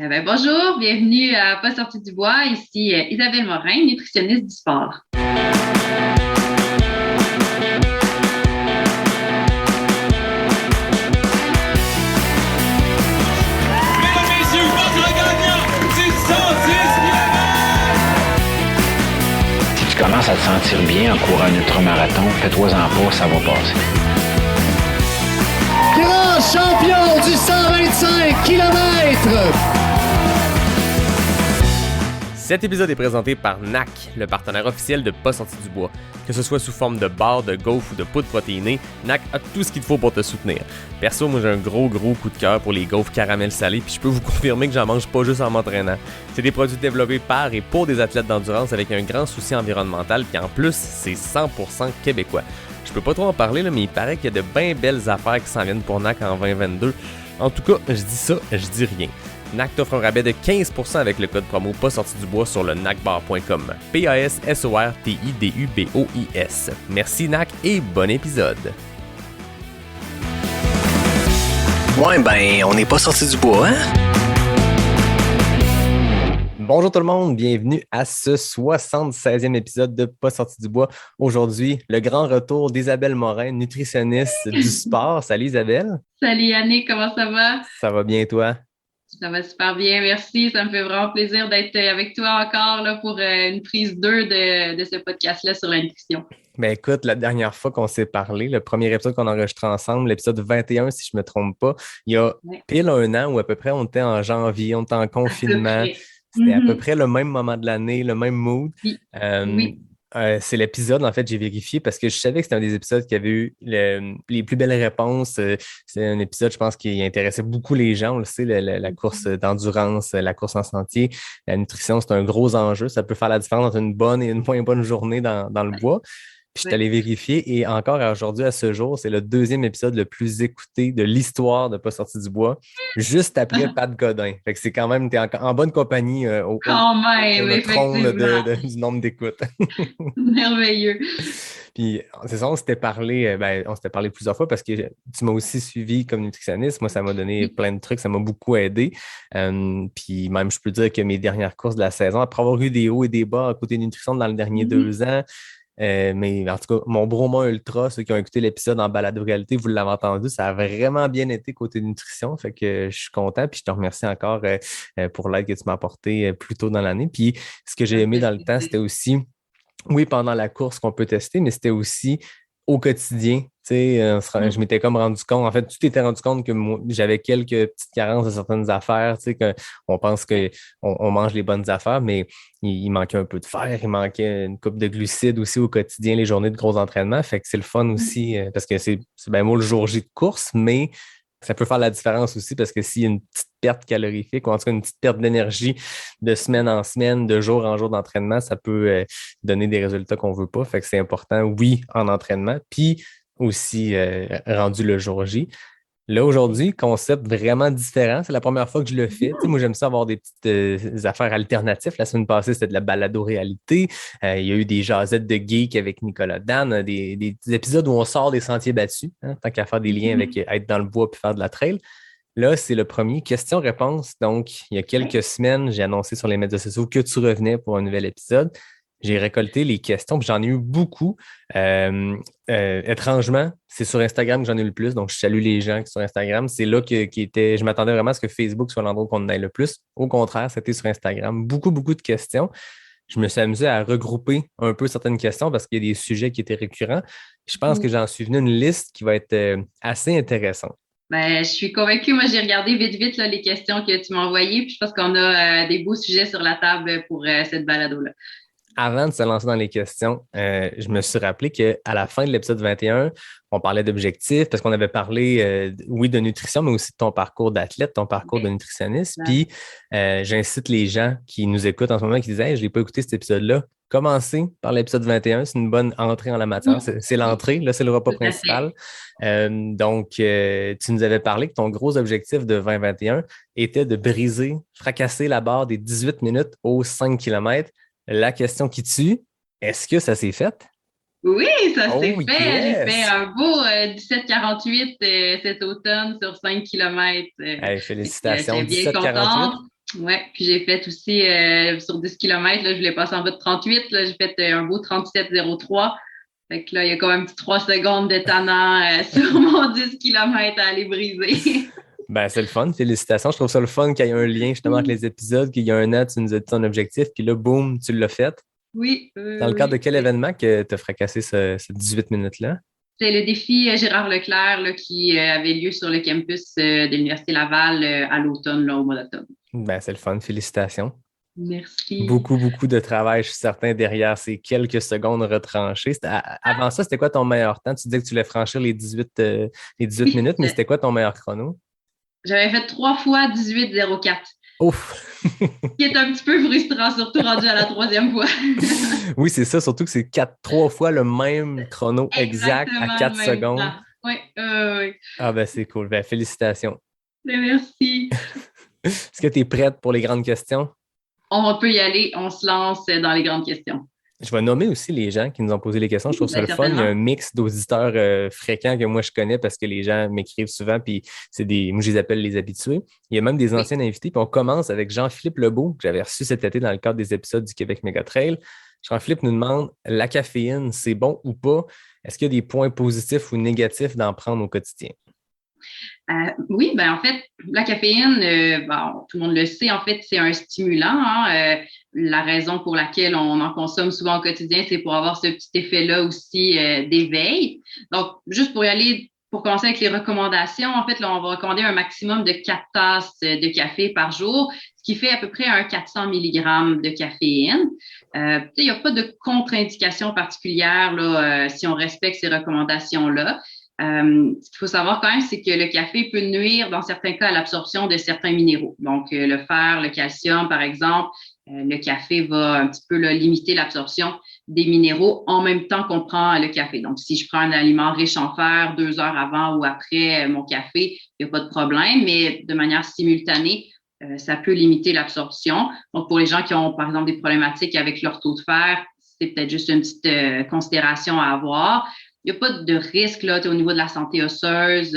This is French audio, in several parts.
Bonjour, bienvenue à Pas sorti du bois. Ici Isabelle Morin, nutritionniste du sport. Mesdames, messieurs, votre gagnant du 110 km! Si tu commences à te sentir bien en courant un ultramarathon, fais-toi-en pas, ça va passer. Grand champion du 125 km! Cet épisode est présenté par NAC, le partenaire officiel de Pas sorti du bois. Que ce soit sous forme de barres, de gaufres ou de poudre protéinée, NAC a tout ce qu'il te faut pour te soutenir. Perso, moi j'ai un gros coup de cœur pour les gaufres caramel salées, puis je peux vous confirmer que j'en mange pas juste en m'entraînant. C'est des produits développés par et pour des athlètes d'endurance avec un grand souci environnemental, puis en plus, c'est 100% québécois. Je peux pas trop en parler, là, mais il paraît qu'il y a de bien belles affaires qui s'en viennent pour NAC en 2022. En tout cas, je dis ça, je dis rien. NAC t'offre un rabais de 15% avec le code promo pas sorti du bois sur le nacbar.com. PASSORTIDUBOIS. Merci NAC et bon épisode. On n'est pas sorti du bois, hein? Bonjour tout le monde, bienvenue à ce 76e épisode de Pas sorti du bois. Aujourd'hui, le grand retour d'Isabelle Morin, nutritionniste du sport. Salut Isabelle. Salut Yannick, comment ça va? Ça va bien toi? Ça va super bien, merci. Ça me fait vraiment plaisir d'être avec toi encore là, pour une prise 2 de ce podcast-là sur la nutrition. Ben écoute, la dernière fois qu'on s'est parlé, le premier épisode qu'on a enregistré ensemble, l'épisode 21, si je ne me trompe pas, il y a pile un an où à peu près on était en janvier, on était en confinement. C'était à peu près le même moment de l'année, le même mood. Oui. C'est l'épisode, en fait, j'ai vérifié parce que je savais que c'était un des épisodes qui avait eu les plus belles réponses. C'est un épisode, je pense, qui intéressait beaucoup les gens. On le sait, la course d'endurance, la course en sentier, la nutrition, c'est un gros enjeu. Ça peut faire la différence entre une bonne et une moins bonne journée dans le bois. Puis je suis allé vérifier et encore aujourd'hui, à ce jour, c'est le deuxième épisode le plus écouté de l'histoire de Pas sorti du bois, juste après Pat Godin. Fait que c'est quand même, t'es en bonne compagnie au trône du nombre d'écoutes. Merveilleux. Puis c'est ça, on s'était parlé plusieurs fois parce que tu m'as aussi suivi comme nutritionniste. Moi, ça m'a donné plein de trucs, ça m'a beaucoup aidé. Puis même, je peux dire que mes dernières courses de la saison, après avoir eu des hauts et des bas à côté nutrition dans les derniers 2 ans, mais en tout cas, mon Bromont Ultra, ceux qui ont écouté l'épisode en balado-réalité, vous l'avez entendu, ça a vraiment bien été côté nutrition. Fait que je suis content, puis je te remercie encore pour l'aide que tu m'as apportée plus tôt dans l'année. Puis ce que j'ai aimé dans le temps, c'était aussi, oui, pendant la course qu'on peut tester, mais c'était aussi au quotidien. Je m'étais comme rendu compte, en fait, tu t'étais rendu compte que moi, j'avais quelques petites carences de certaines affaires, qu'on pense qu'on mange les bonnes affaires, mais il manquait un peu de fer, il manquait une coupe de glucides aussi au quotidien, les journées de gros entraînements. Fait que c'est le fun aussi, parce que c'est bien beau le jour J de course, mais ça peut faire la différence aussi parce que s'il y a une petite perte calorifique ou en tout cas une petite perte d'énergie de semaine en semaine, de jour en jour d'entraînement, ça peut donner des résultats qu'on ne veut pas. Fait que c'est important, oui, en entraînement, puis aussi rendu le jour J. Là, aujourd'hui, concept vraiment différent. C'est la première fois que je le fais. Moi, j'aime ça avoir des petites affaires alternatives. La semaine passée, c'était de la balado-réalité. Il y a eu des jasettes de geek avec Nicolas Dan, des épisodes où on sort des sentiers battus, tant qu'à faire des liens avec être dans le bois puis faire de la trail. Là, c'est le premier question-réponse. Donc, il y a quelques semaines, j'ai annoncé sur les médias sociaux que tu revenais pour un nouvel épisode. J'ai récolté les questions, puis j'en ai eu beaucoup. Étrangement, c'est sur Instagram que j'en ai eu le plus. Donc, je salue les gens qui sont sur Instagram. C'est là je m'attendais vraiment à ce que Facebook soit l'endroit qu'on en ait le plus. Au contraire, c'était sur Instagram. Beaucoup de questions. Je me suis amusé à regrouper un peu certaines questions parce qu'il y a des sujets qui étaient récurrents. Je pense que j'en suis venu à une liste qui va être assez intéressante. Je suis convaincue. Moi, j'ai regardé vite là, les questions que tu m'as envoyées. Puis je pense qu'on a des beaux sujets sur la table pour cette balado-là. Avant de se lancer dans les questions, je me suis rappelé qu'à la fin de l'épisode 21, on parlait d'objectifs parce qu'on avait parlé, oui, de nutrition, mais aussi de ton parcours d'athlète, ton parcours de nutritionniste. Puis, j'incite les gens qui nous écoutent en ce moment qui disent « Hey, je n'ai pas écouté cet épisode-là ». Commencez par l'épisode 21, c'est une bonne entrée en la matière. C'est l'entrée, là, c'est le repas principal. Donc, tu nous avais parlé que ton gros objectif de 2021 était de fracasser la barre des 18 minutes aux 5 km. La question qui tue, est-ce que ça s'est fait? Oui, ça s'est fait. Yes. J'ai fait un beau 17,48 cet automne sur 5 km. Félicitations, J'étais bien 17,48. Ouais, puis j'ai fait aussi sur 10 km, là, je voulais passer en bas de 38. Là, j'ai fait un beau 37,03. Fait que là, il y a quand même un petit 3 secondes de tannant sur mon 10 km à aller briser. Ben, c'est le fun. Félicitations. Je trouve ça le fun qu'il y ait un lien justement avec les épisodes, qu'il y a un an, tu nous as dit ton objectif, puis là, boum, tu l'as fait. Oui, Dans le cadre de oui. quel événement que tu as fracassé ce 18 minutes-là? C'est le défi Gérard Leclerc là, qui avait lieu sur le campus de l'Université Laval à l'automne, là, au mois d'octobre. Ben, c'est le fun. Félicitations. Merci. Beaucoup, beaucoup de travail, je suis certain, derrière ces quelques secondes retranchées. Avant ça, c'était quoi ton meilleur temps? Tu disais que tu voulais franchir les 18 Oui, minutes, mais c'était quoi ton meilleur chrono? j'avais fait 3 fois 18,04, Ouf! qui est un petit peu frustrant, surtout rendu à la troisième fois. Oui, c'est ça, surtout que c'est 3 fois le même chrono exact à Exactement 4 le même secondes. temps. Oui, oui. Ah ben c'est cool. Ben, félicitations. Merci. Est-ce que tu es prête pour les grandes questions? On peut y aller, on se lance dans les grandes questions. Je vais nommer aussi les gens qui nous ont posé les questions. Je trouve ça Ben, le fun. Il y a certainement. un mix d'auditeurs fréquents que moi je connais parce que les gens m'écrivent souvent, puis moi je les appelle les habitués. Il y a même des Oui. anciens invités. Puis on commence avec Jean-Philippe Lebeau, que j'avais reçu cet été dans le cadre des épisodes du Québec Méga Trail. Jean-Philippe nous demande, la caféine, c'est bon ou pas? Est-ce qu'il y a des points positifs ou négatifs d'en prendre au quotidien? Oui, ben en fait, la caféine, bon, tout le monde le sait, en fait, c'est un stimulant. Hein, la raison pour laquelle on en consomme souvent au quotidien, c'est pour avoir ce petit effet-là aussi d'éveil. Donc, juste pour y aller, pour commencer avec les recommandations, en fait, là, on va recommander un maximum de 4 tasses de café par jour, ce qui fait à peu près un 400 mg de caféine. Il n'y a pas de contre-indication particulière là, si on respecte ces recommandations-là. Ce qu'il faut savoir quand même, c'est que le café peut nuire dans certains cas à l'absorption de certains minéraux. Donc, le fer, le calcium, par exemple, le café va un petit peu là, limiter l'absorption des minéraux en même temps qu'on prend le café. Donc, si je prends un aliment riche en fer 2 heures avant ou après mon café, il n'y a pas de problème, mais de manière simultanée, ça peut limiter l'absorption. Donc, pour les gens qui ont, par exemple, des problématiques avec leur taux de fer, c'est peut-être juste une petite considération à avoir. Il n'y a pas de risque là, au niveau de la santé osseuse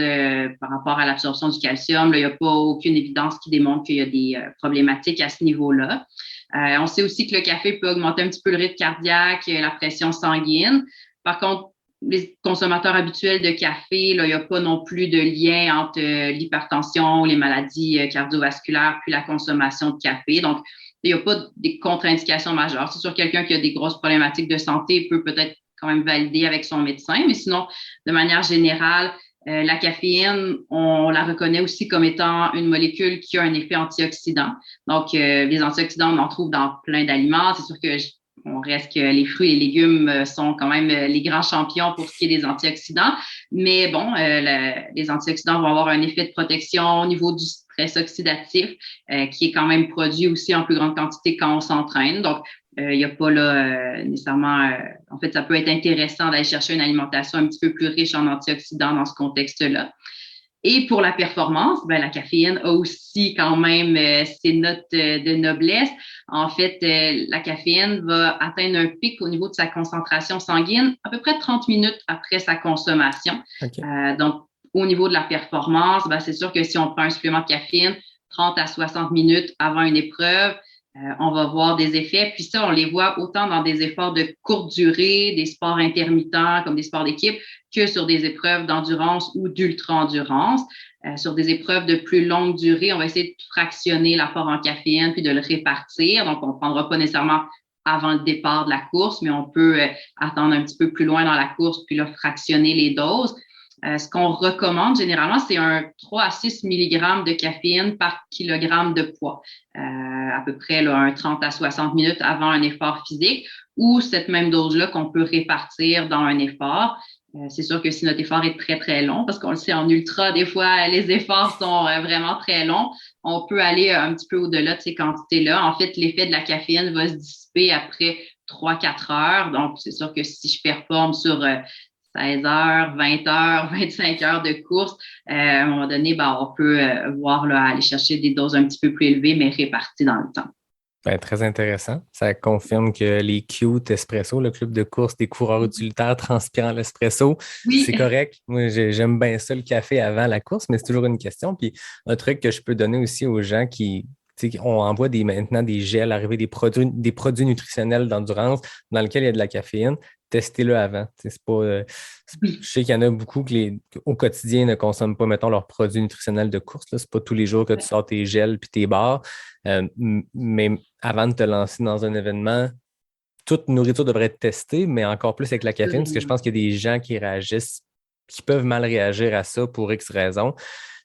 par rapport à l'absorption du calcium. Là, il n'y a pas aucune évidence qui démontre qu'il y a des problématiques à ce niveau-là. On sait aussi que le café peut augmenter un petit peu le rythme cardiaque, la pression sanguine. Par contre, les consommateurs habituels de café, là, il n'y a pas non plus de lien entre l'hypertension, les maladies cardiovasculaires, puis la consommation de café. Donc, il n'y a pas des contre-indications majeures. C'est sûr, quelqu'un qui a des grosses problématiques de santé peut peut-être quand même valider avec son médecin, mais sinon, de manière générale, la caféine, on la reconnaît aussi comme étant une molécule qui a un effet antioxydant. Donc, les antioxydants, on en trouve dans plein d'aliments. C'est sûr que on reste que les fruits et les légumes sont quand même les grands champions pour ce qui est des antioxydants. Mais bon, les antioxydants vont avoir un effet de protection au niveau du stress oxydatif qui est quand même produit aussi en plus grande quantité quand on s'entraîne. Donc, il n'y a pas là nécessairement. En fait, ça peut être intéressant d'aller chercher une alimentation un petit peu plus riche en antioxydants dans ce contexte-là. Et pour la performance, ben, la caféine a aussi quand même ses notes de noblesse. En fait, la caféine va atteindre un pic au niveau de sa concentration sanguine à peu près 30 minutes après sa consommation. Okay. Donc, au niveau de la performance, ben, c'est sûr que si on prend un supplément de caféine 30 à 60 minutes avant une épreuve, on va voir des effets. Puis ça, on les voit autant dans des efforts de courte durée, des sports intermittents comme des sports d'équipe, que sur des épreuves d'endurance ou d'ultra-endurance. Sur des épreuves de plus longue durée, on va essayer de fractionner l'apport en caféine puis de le répartir. Donc, on ne prendra pas nécessairement avant le départ de la course, mais on peut attendre un petit peu plus loin dans la course puis là, fractionner les doses. Ce qu'on recommande généralement, c'est un 3 à 6 mg de caféine par kilogramme de poids, à peu près là, un 30 à 60 minutes avant un effort physique, ou cette même dose-là qu'on peut répartir dans un effort. C'est sûr que si notre effort est très, très long, parce qu'on le sait en ultra, des fois, les efforts sont vraiment très longs, on peut aller un petit peu au-delà de ces quantités-là. En fait, l'effet de la caféine va se dissiper après 3-4 heures. Donc, c'est sûr que si je performe sur 16 heures, 20 heures, 25 heures de course, à un moment donné, ben, on peut voir là, aller chercher des doses un petit peu plus élevées, mais réparties dans le temps. Ben, très intéressant. Ça confirme que les Cute Espresso, le club de course des coureurs utilitaires transpirant l'espresso, oui. C'est correct. Moi, j'aime bien ça le café avant la course, mais c'est toujours une question. Puis un truc que je peux donner aussi aux gens qui On envoie maintenant des gels, arriver des produits nutritionnels d'endurance dans lesquels il y a de la caféine. Testez-le avant. C'est pas, je sais qu'il y en a beaucoup qui au quotidien ne consomment pas, mettons, leurs produits nutritionnels de course. Ce n'est pas tous les jours que tu sors tes gels puis tes barres. Mais avant de te lancer dans un événement, toute nourriture devrait être testée, mais encore plus avec la caféine, parce que je pense qu'il y a des gens qui réagissent, qui peuvent mal réagir à ça pour X raisons.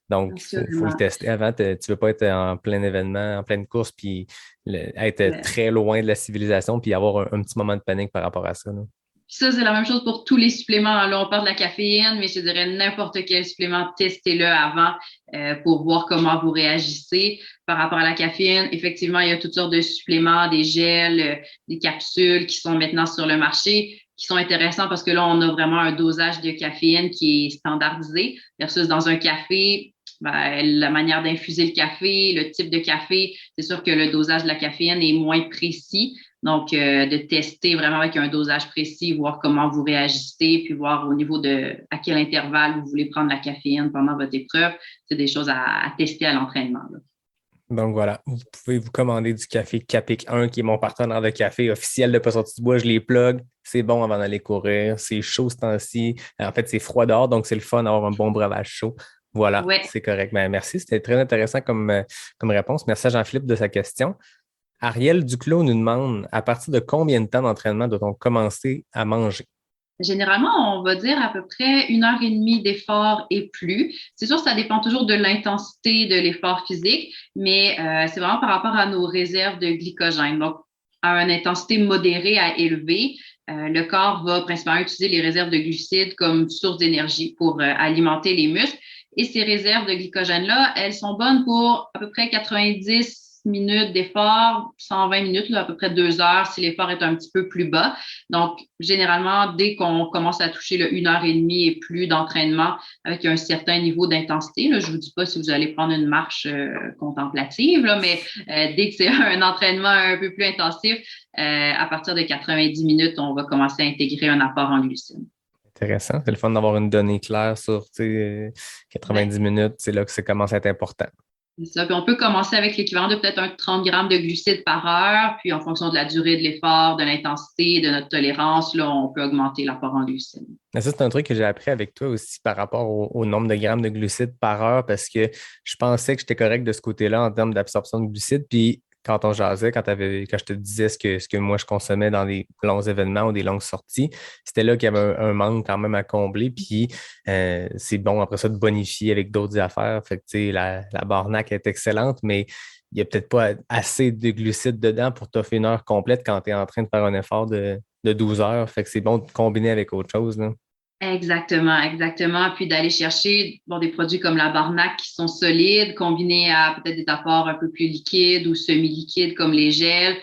Donc, il faut le tester avant. Tu ne veux pas être en plein événement, en pleine course, puis être très loin de la civilisation, puis avoir un petit moment de panique par rapport à ça. Là. Ça, c'est la même chose pour tous les suppléments. Là, on parle de la caféine, mais je dirais n'importe quel supplément, testez-le avant pour voir comment vous réagissez par rapport à la caféine. Effectivement, il y a toutes sortes de suppléments, des gels, des capsules qui sont maintenant sur le marché, qui sont intéressants parce que là, on a vraiment un dosage de caféine qui est standardisé versus dans un café. La manière d'infuser le café, le type de café, c'est sûr que le dosage de la caféine est moins précis. Donc, de tester vraiment avec un dosage précis, voir comment vous réagissez, puis voir au niveau de à quel intervalle vous voulez prendre la caféine pendant votre épreuve. C'est des choses à tester à l'entraînement. Là. Donc voilà, vous pouvez vous commander du café Capic 1, qui est mon partenaire de café officiel de Pas sorti du bois. Je les plug. C'est bon avant d'aller courir. C'est chaud ce temps-ci. En fait, c'est froid dehors, donc c'est le fun d'avoir un bon breuvage chaud. Voilà, C'est correct. Ben, merci, c'était très intéressant comme réponse. Merci à Jean-Philippe de sa question. Ariel Duclos nous demande, à partir de combien de temps d'entraînement doit-on commencer à manger? Généralement, on va dire à peu près 1 heure et demie d'effort et plus. C'est sûr, ça dépend toujours de l'intensité de l'effort physique, mais c'est vraiment par rapport à nos réserves de glycogène. Donc, à une intensité modérée à élevée, le corps va principalement utiliser les réserves de glucides comme source d'énergie pour alimenter les muscles. Et ces réserves de glycogène-là, elles sont bonnes pour à peu près 90 minutes d'effort, 120 minutes, là, à peu près 2 heures si l'effort est un petit peu plus bas. Donc, généralement, dès qu'on commence à toucher le 1 heure et demie et plus d'entraînement avec un certain niveau d'intensité, là, je vous dis pas si vous allez prendre une marche contemplative, là, mais dès que c'est un entraînement un peu plus intensif, à partir de 90 minutes, on va commencer à intégrer un apport en glucides. Intéressant. C'est le fun d'avoir une donnée claire sur 90 minutes. C'est là que ça commence à être important. C'est ça. Puis on peut commencer avec l'équivalent de peut-être 30 grammes de glucides par heure. Puis en fonction de la durée de l'effort, de l'intensité, de notre tolérance, là, on peut augmenter l'apport en glucides. Ça, c'est un truc que j'ai appris avec toi aussi par rapport au nombre de grammes de glucides par heure parce que je pensais que j'étais correct de ce côté-là en termes d'absorption de glucides. Puis quand on jasait, quand je te disais ce que moi je consommais dans des longs événements ou des longues sorties, c'était là qu'il y avait un manque quand même à combler. Puis c'est bon après ça de bonifier avec d'autres affaires. Fait que la Barnac est excellente, mais il n'y a peut-être pas assez de glucides dedans pour t'offrir une heure complète quand tu es en train de faire un effort de 12 heures. Fait que c'est bon de combiner avec autre chose, là. Exactement. Puis d'aller chercher des produits comme la Barnac qui sont solides, combinés à peut-être des apports un peu plus liquides ou semi-liquides comme les gels.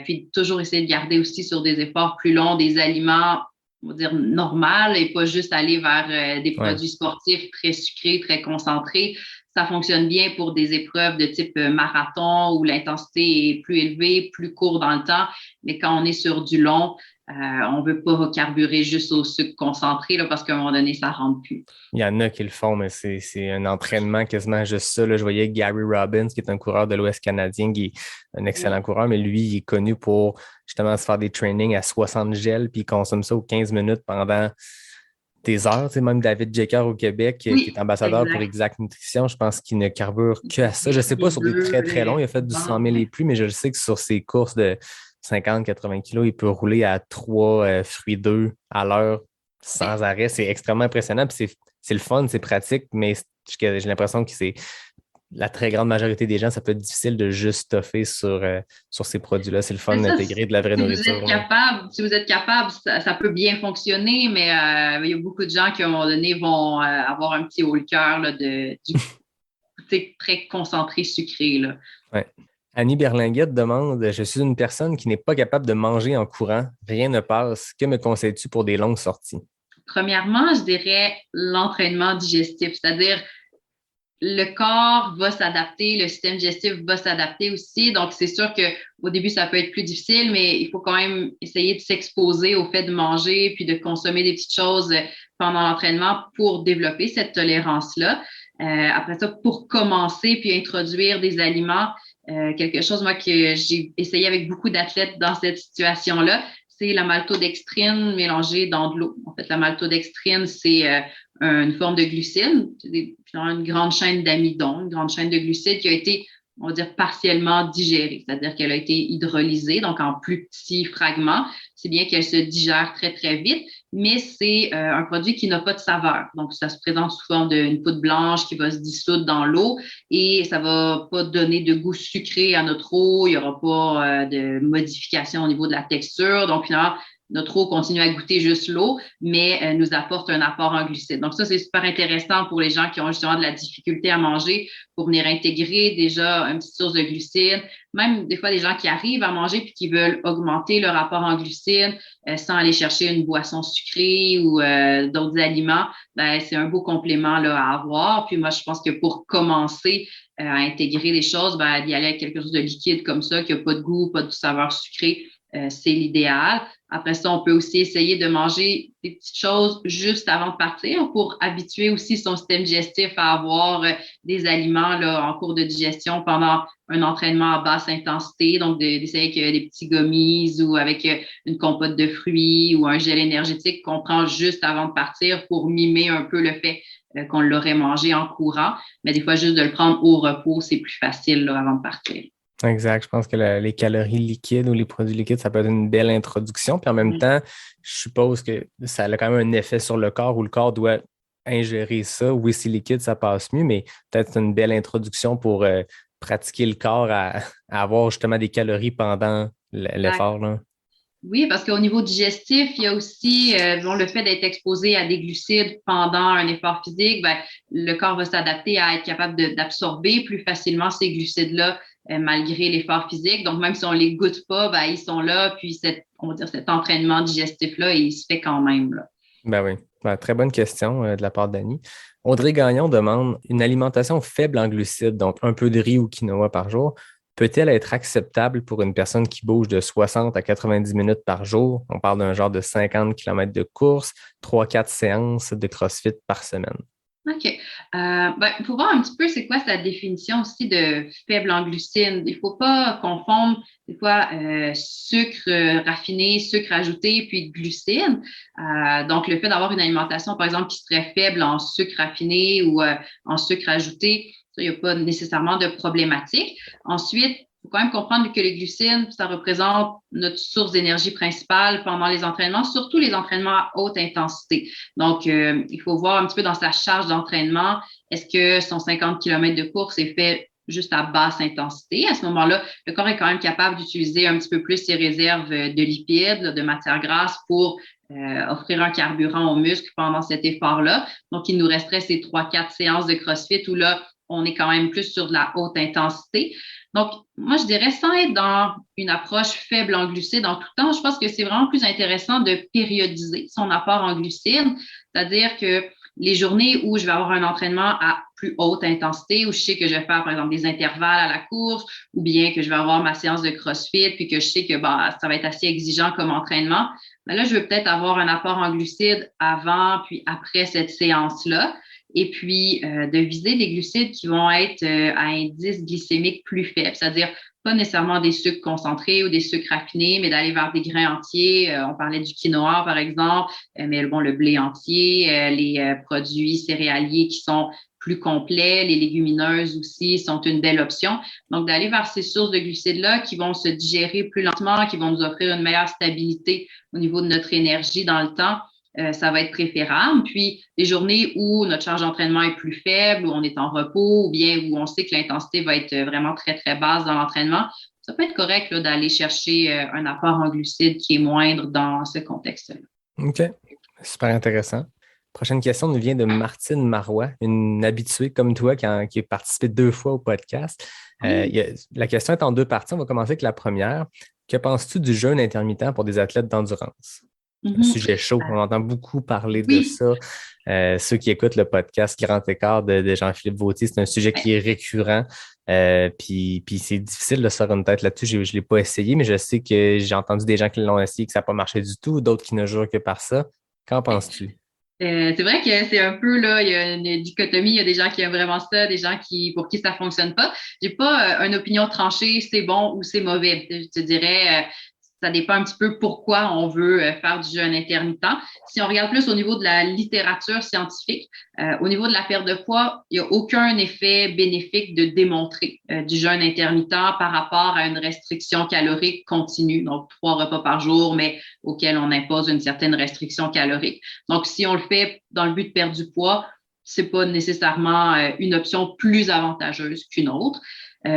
Puis toujours essayer de garder aussi sur des efforts plus longs des aliments, on va dire, normaux et pas juste aller vers des produits sportifs très sucrés, très concentrés. Ça fonctionne bien pour des épreuves de type marathon où l'intensité est plus élevée, plus court dans le temps. Mais quand on est sur du long, on ne veut pas carburer juste au sucre concentré là, parce qu'à un moment donné, ça ne rentre plus. Il y en a qui le font, mais c'est un entraînement quasiment juste ça. Là. Je voyais Gary Robbins, qui est un coureur de l'Ouest canadien, qui est un excellent coureur, mais lui, il est connu pour justement se faire des trainings à 60 gels, puis il consomme ça aux 15 minutes pendant des heures. Tu sais, même David Jecker au Québec, qui est ambassadeur pour Exact Nutrition, je pense qu'il ne carbure que à ça. Je ne sais pas sur des très, très longs, il a fait du 100 000 et plus, mais je sais que sur ses courses de 50-80 kilos, il peut rouler à 3 fruits d'œufs à l'heure sans arrêt. C'est extrêmement impressionnant. Puis c'est le fun, c'est pratique, mais j'ai l'impression que c'est la très grande majorité des gens, ça peut être difficile de juste stuffer sur ces produits-là. C'est le fun d'intégrer de la vraie nourriture. Si vous êtes capable, ça peut bien fonctionner, mais il y a beaucoup de gens qui, à un moment donné, vont avoir un petit haut le cœur du très concentré sucré. Là. Ouais. Annie Berlinguette demande « Je suis une personne qui n'est pas capable de manger en courant. Rien ne passe. Que me conseilles-tu pour des longues sorties? » Premièrement, je dirais l'entraînement digestif, c'est-à-dire le corps va s'adapter, le système digestif va s'adapter aussi. Donc, c'est sûr qu'au début, ça peut être plus difficile, mais il faut quand même essayer de s'exposer au fait de manger puis de consommer des petites choses pendant l'entraînement pour développer cette tolérance-là. Après ça, pour commencer puis introduire des aliments quelque chose, moi, que j'ai essayé avec beaucoup d'athlètes dans cette situation-là, c'est la maltodextrine mélangée dans de l'eau. En fait, la maltodextrine, c'est une forme de glucide, une grande chaîne d'amidon, une grande chaîne de glucides qui a été, on va dire, partiellement digérée, c'est-à-dire qu'elle a été hydrolysée, donc en plus petits fragments, c'est bien qu'elle se digère très, très vite, mais c'est un produit qui n'a pas de saveur. Donc, ça se présente sous forme d'une poudre blanche qui va se dissoudre dans l'eau et ça va pas donner de goût sucré à notre eau, il n'y aura pas de modification au niveau de la texture. Donc, finalement, notre eau continue à goûter juste l'eau, mais nous apporte un apport en glucides. Donc ça, c'est super intéressant pour les gens qui ont justement de la difficulté à manger pour venir intégrer déjà une petite source de glucides. Même des fois, des gens qui arrivent à manger puis qui veulent augmenter leur apport en glucides sans aller chercher une boisson sucrée ou d'autres aliments, ben, c'est un beau complément là, à avoir. Puis moi, je pense que pour commencer à intégrer des choses, ben, d'y aller avec quelque chose de liquide comme ça, qui n'a pas de goût, pas de saveur sucrée, c'est l'idéal. Après ça, on peut aussi essayer de manger des petites choses juste avant de partir pour habituer aussi son système digestif à avoir des aliments là, en cours de digestion pendant un entraînement à basse intensité. Donc, d'essayer avec des petits gummies ou avec une compote de fruits ou un gel énergétique qu'on prend juste avant de partir pour mimer un peu le fait qu'on l'aurait mangé en courant. Mais des fois, juste de le prendre au repos, c'est plus facile là, avant de partir. Exact. Je pense que les calories liquides ou les produits liquides, ça peut être une belle introduction. Puis en même temps, je suppose que ça a quand même un effet sur le corps où le corps doit ingérer ça. Oui, c'est liquide, ça passe mieux, mais peut-être une belle introduction pour pratiquer le corps à avoir justement des calories pendant l'effort, là. Oui, parce qu'au niveau digestif, il y a aussi le fait d'être exposé à des glucides pendant un effort physique, ben, le corps va s'adapter à être capable d'absorber plus facilement ces glucides-là malgré l'effort physique. Donc, même si on les goûte pas, ben, ils sont là, puis cet entraînement digestif-là, il se fait quand même, là. Ben oui. Ben, très bonne question de la part d'Annie. Audrey Gagnon demande une alimentation faible en glucides, donc un peu de riz ou quinoa par jour, peut-elle être acceptable pour une personne qui bouge de 60 à 90 minutes par jour? On parle d'un genre de 50 km de course, 3-4 séances de CrossFit par semaine. OK. Il faut voir un petit peu c'est quoi sa définition aussi de faible en glucides. Il ne faut pas confondre des fois sucre raffiné, sucre ajouté, puis glucides. Donc, le fait d'avoir une alimentation, par exemple, qui serait faible en sucre raffiné ou en sucre ajouté, ça, il n'y a pas nécessairement de problématique. Ensuite, il faut quand même comprendre que les glucides, ça représente notre source d'énergie principale pendant les entraînements, surtout les entraînements à haute intensité. Donc, il faut voir un petit peu dans sa charge d'entraînement, est-ce que son 50 km de course est fait juste à basse intensité? À ce moment-là, le corps est quand même capable d'utiliser un petit peu plus ses réserves de lipides, de matières grasses pour offrir un carburant aux muscles pendant cet effort-là. Donc, il nous resterait ces 3-4 séances de CrossFit où là, on est quand même plus sur de la haute intensité. Donc, moi, je dirais, sans être dans une approche faible en glucides en tout temps, je pense que c'est vraiment plus intéressant de périodiser son apport en glucides, c'est-à-dire que les journées où je vais avoir un entraînement à plus haute intensité, où je sais que je vais faire, par exemple, des intervalles à la course, ou bien que je vais avoir ma séance de CrossFit, puis que je sais que ça va être assez exigeant comme entraînement, ben là, je vais peut-être avoir un apport en glucides avant puis après cette séance-là. Et puis, de viser des glucides qui vont être à indice glycémique plus faible, c'est-à-dire pas nécessairement des sucres concentrés ou des sucres raffinés, mais d'aller vers des grains entiers. On parlait du quinoa, par exemple, mais bon, le blé entier, les produits céréaliers qui sont plus complets, les légumineuses aussi sont une belle option. Donc, d'aller vers ces sources de glucides-là qui vont se digérer plus lentement, qui vont nous offrir une meilleure stabilité au niveau de notre énergie dans le temps, ça va être préférable. Puis, les journées où notre charge d'entraînement est plus faible, où on est en repos, ou bien où on sait que l'intensité va être vraiment très, très basse dans l'entraînement, ça peut être correct là, d'aller chercher un apport en glucides qui est moindre dans ce contexte-là. OK. Super intéressant. Prochaine question nous vient de Martine Marois, une habituée comme toi qui a participé 2 fois au podcast. La question est en 2 parties. On va commencer avec la première. Que penses-tu du jeûne intermittent pour des athlètes d'endurance? Un sujet chaud, on entend beaucoup parler de ça. Ceux qui écoutent le podcast Grand Écart de Jean-Philippe Vautier, c'est un sujet qui est récurrent. Puis c'est difficile de se faire une tête là-dessus. Je ne l'ai pas essayé, mais je sais que j'ai entendu des gens qui l'ont essayé, que ça n'a pas marché du tout, d'autres qui ne jurent que par ça. Qu'en penses-tu? C'est vrai que c'est un peu, là, il y a une dichotomie. Il y a des gens qui aiment vraiment ça, des gens pour qui ça fonctionne pas. J'ai pas une opinion tranchée, c'est bon ou c'est mauvais. Je te dirais, ça dépend un petit peu pourquoi on veut faire du jeûne intermittent. Si on regarde plus au niveau de la littérature scientifique, au niveau de la perte de poids, il n'y a aucun effet bénéfique de démontrer du jeûne intermittent par rapport à une restriction calorique continue, donc 3 repas par jour, mais auquel on impose une certaine restriction calorique. Donc, si on le fait dans le but de perdre du poids, c'est pas nécessairement une option plus avantageuse qu'une autre.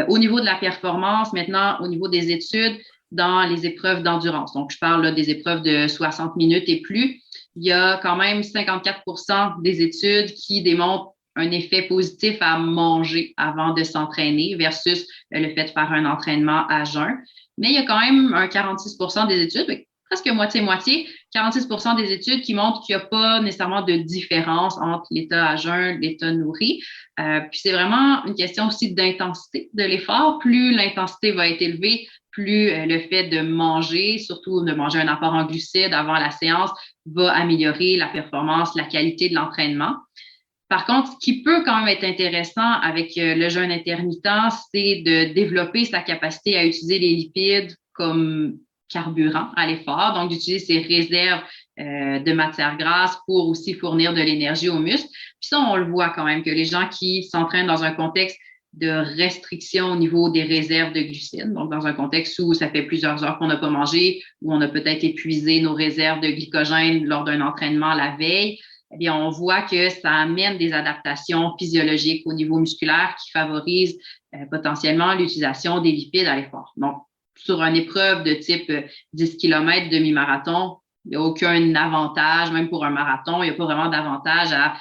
Au niveau de la performance, maintenant, au niveau des études, dans les épreuves d'endurance. Donc, je parle là, des épreuves de 60 minutes et plus. Il y a quand même 54% des études qui démontrent un effet positif à manger avant de s'entraîner versus le fait de faire un entraînement à jeun. Mais il y a quand même un 46% des études, presque moitié-moitié, 46% des études qui montrent qu'il n'y a pas nécessairement de différence entre l'état à jeun et l'état nourri. Puis c'est vraiment une question aussi d'intensité de l'effort. Plus l'intensité va être élevée, plus le fait de manger, surtout de manger un apport en glucides avant la séance, va améliorer la performance, la qualité de l'entraînement. Par contre, ce qui peut quand même être intéressant avec le jeûne intermittent, c'est de développer sa capacité à utiliser les lipides comme carburant à l'effort, donc d'utiliser ses réserves de matière grasse pour aussi fournir de l'énergie aux muscles. Puis ça, on le voit quand même que les gens qui s'entraînent dans un contexte de restriction au niveau des réserves de glucides, donc dans un contexte où ça fait plusieurs heures qu'on n'a pas mangé, où on a peut-être épuisé nos réserves de glycogène lors d'un entraînement la veille, eh bien, on voit que ça amène des adaptations physiologiques au niveau musculaire qui favorisent potentiellement l'utilisation des lipides à l'effort. Donc, sur une épreuve de type 10 km demi-marathon, il n'y a aucun avantage, même pour un marathon, il n'y a pas vraiment d'avantage à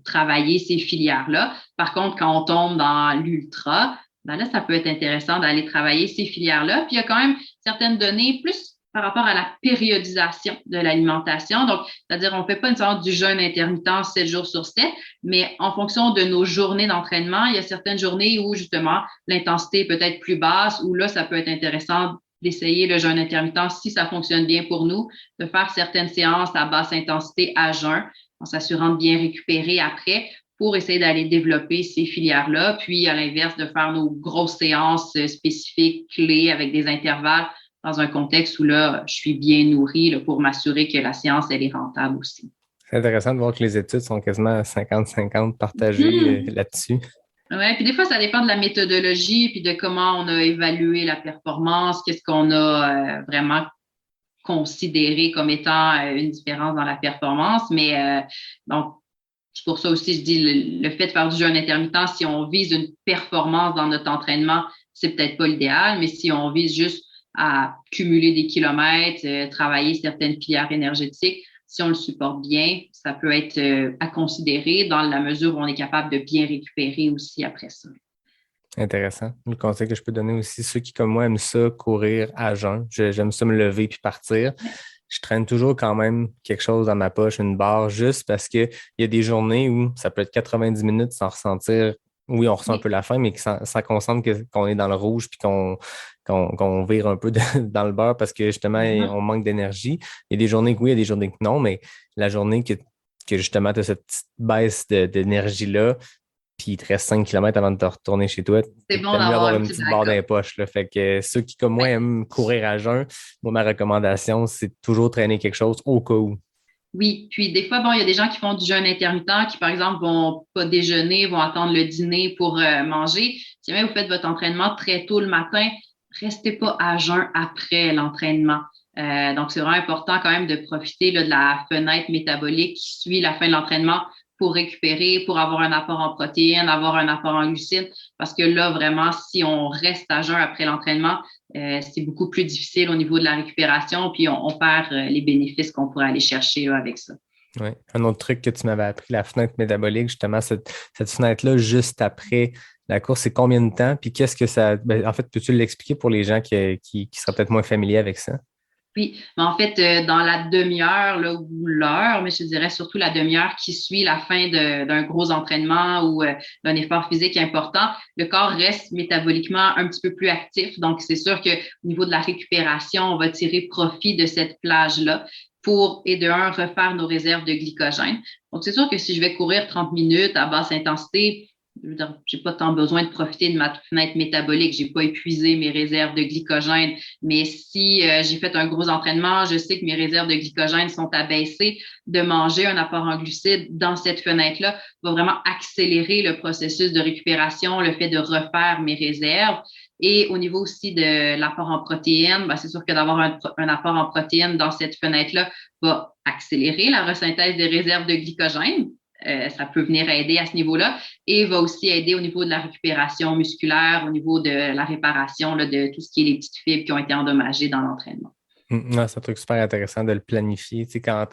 travailler ces filières-là. Par contre, quand on tombe dans l'ultra, ben là, ça peut être intéressant d'aller travailler ces filières-là. Puis, il y a quand même certaines données plus par rapport à la périodisation de l'alimentation. Donc, c'est-à-dire, on ne fait pas nécessairement du jeûne intermittent 7 jours sur 7, mais en fonction de nos journées d'entraînement, il y a certaines journées où, justement, l'intensité est peut-être plus basse, où là, ça peut être intéressant d'essayer le jeûne intermittent si ça fonctionne bien pour nous, de faire certaines séances à basse intensité à jeun, en s'assurant de bien récupérer après pour essayer d'aller développer ces filières-là. Puis, à l'inverse, de faire nos grosses séances spécifiques, clés, avec des intervalles dans un contexte où là, je suis bien nourrie là, pour m'assurer que la séance, elle est rentable aussi. C'est intéressant de voir que les études sont quasiment 50-50 partagées là-dessus. Oui, puis des fois, ça dépend de la méthodologie puis de comment on a évalué la performance, qu'est-ce qu'on a vraiment considéré comme étant une différence dans la performance. Mais donc, c'est pour ça aussi, je dis, le fait de faire du jeûne intermittent, si on vise une performance dans notre entraînement, c'est peut-être pas l'idéal, mais si on vise juste à cumuler des kilomètres, travailler certaines filières énergétiques, si on le supporte bien, ça peut être à considérer dans la mesure où on est capable de bien récupérer aussi après ça. Intéressant. Le conseil que je peux donner aussi, ceux qui, comme moi, aiment ça, courir à jeun. J'aime ça me lever puis partir. Je traîne toujours quand même quelque chose dans ma poche, une barre, juste parce qu'il y a des journées où ça peut être 90 minutes sans ressentir. Oui, on ressent un peu la faim, mais sans qu'on sente qu'on est dans le rouge puis qu'on vire un peu dans le beurre parce que justement, on manque d'énergie. Il y a des journées que oui, il y a des journées que non, mais la journée que justement, tu as cette petite baisse d'énergie-là, puis il te reste 5 km avant de te retourner chez toi, c'est bon d'avoir une petite barre dans les poches. Là. Fait que ceux qui, comme moi, aiment courir à jeun, moi, ma recommandation, c'est toujours traîner quelque chose au cas où. Oui, puis des fois, bon, il y a des gens qui font du jeûne intermittent qui, par exemple, vont pas déjeuner, vont attendre le dîner pour manger. Si jamais vous faites votre entraînement très tôt le matin, restez pas à jeun après l'entraînement. Donc, c'est vraiment important quand même de profiter là, de la fenêtre métabolique qui suit la fin de l'entraînement pour récupérer, pour avoir un apport en protéines, avoir un apport en glucides, parce que là, vraiment, si on reste à jeun après l'entraînement, c'est beaucoup plus difficile au niveau de la récupération, puis on perd les bénéfices qu'on pourrait aller chercher là, avec ça. Oui. Un autre truc que tu m'avais appris, la fenêtre métabolique, justement, cette fenêtre-là, juste après la course, c'est combien de temps? Puis qu'est-ce que ça... Ben, en fait, peux-tu l'expliquer pour les gens qui seraient peut-être moins familiers avec ça? Oui, mais en fait, dans la demi-heure là, ou l'heure, mais je dirais surtout la demi-heure qui suit la fin d'un gros entraînement ou d'un effort physique important, le corps reste métaboliquement un petit peu plus actif. Donc, c'est sûr qu'au niveau de la récupération, on va tirer profit de cette plage-là. pour, et de un, refaire nos réserves de glycogène. Donc, c'est sûr que si je vais courir 30 minutes à basse intensité, je veux dire, j'ai pas tant besoin de profiter de ma fenêtre métabolique. J'ai pas épuisé mes réserves de glycogène. Mais si j'ai fait un gros entraînement, je sais que mes réserves de glycogène sont abaissées. De manger un apport en glucides dans cette fenêtre-là va vraiment accélérer le processus de récupération, le fait de refaire mes réserves. Et au niveau aussi de l'apport en protéines, c'est sûr que d'avoir un apport en protéines dans cette fenêtre-là va accélérer la resynthèse des réserves de glycogène. Ça peut venir aider à ce niveau-là et va aussi aider au niveau de la récupération musculaire, au niveau de la réparation là, de tout ce qui est les petites fibres qui ont été endommagées dans l'entraînement. C'est un truc super intéressant de le planifier. Tu sais, quand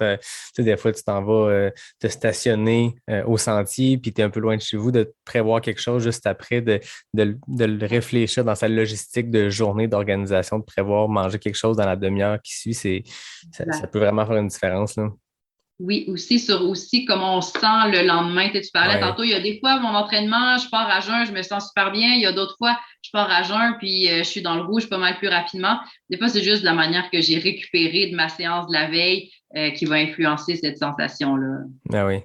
des fois, tu t'en vas te stationner au sentier puis tu es un peu loin de chez vous, de prévoir quelque chose juste après, de le réfléchir dans sa logistique de journée d'organisation, de prévoir manger quelque chose dans la demi-heure qui suit, ça peut vraiment faire une différence, là. Oui, aussi comment on se sent le lendemain. Tu parlais tantôt, il y a des fois, mon entraînement, je pars à jeun, je me sens super bien. Il y a d'autres fois, je pars à jeun, puis je suis dans le rouge pas mal plus rapidement. Des fois, c'est juste la manière que j'ai récupéré de ma séance de la veille qui va influencer cette sensation-là. Ah oui.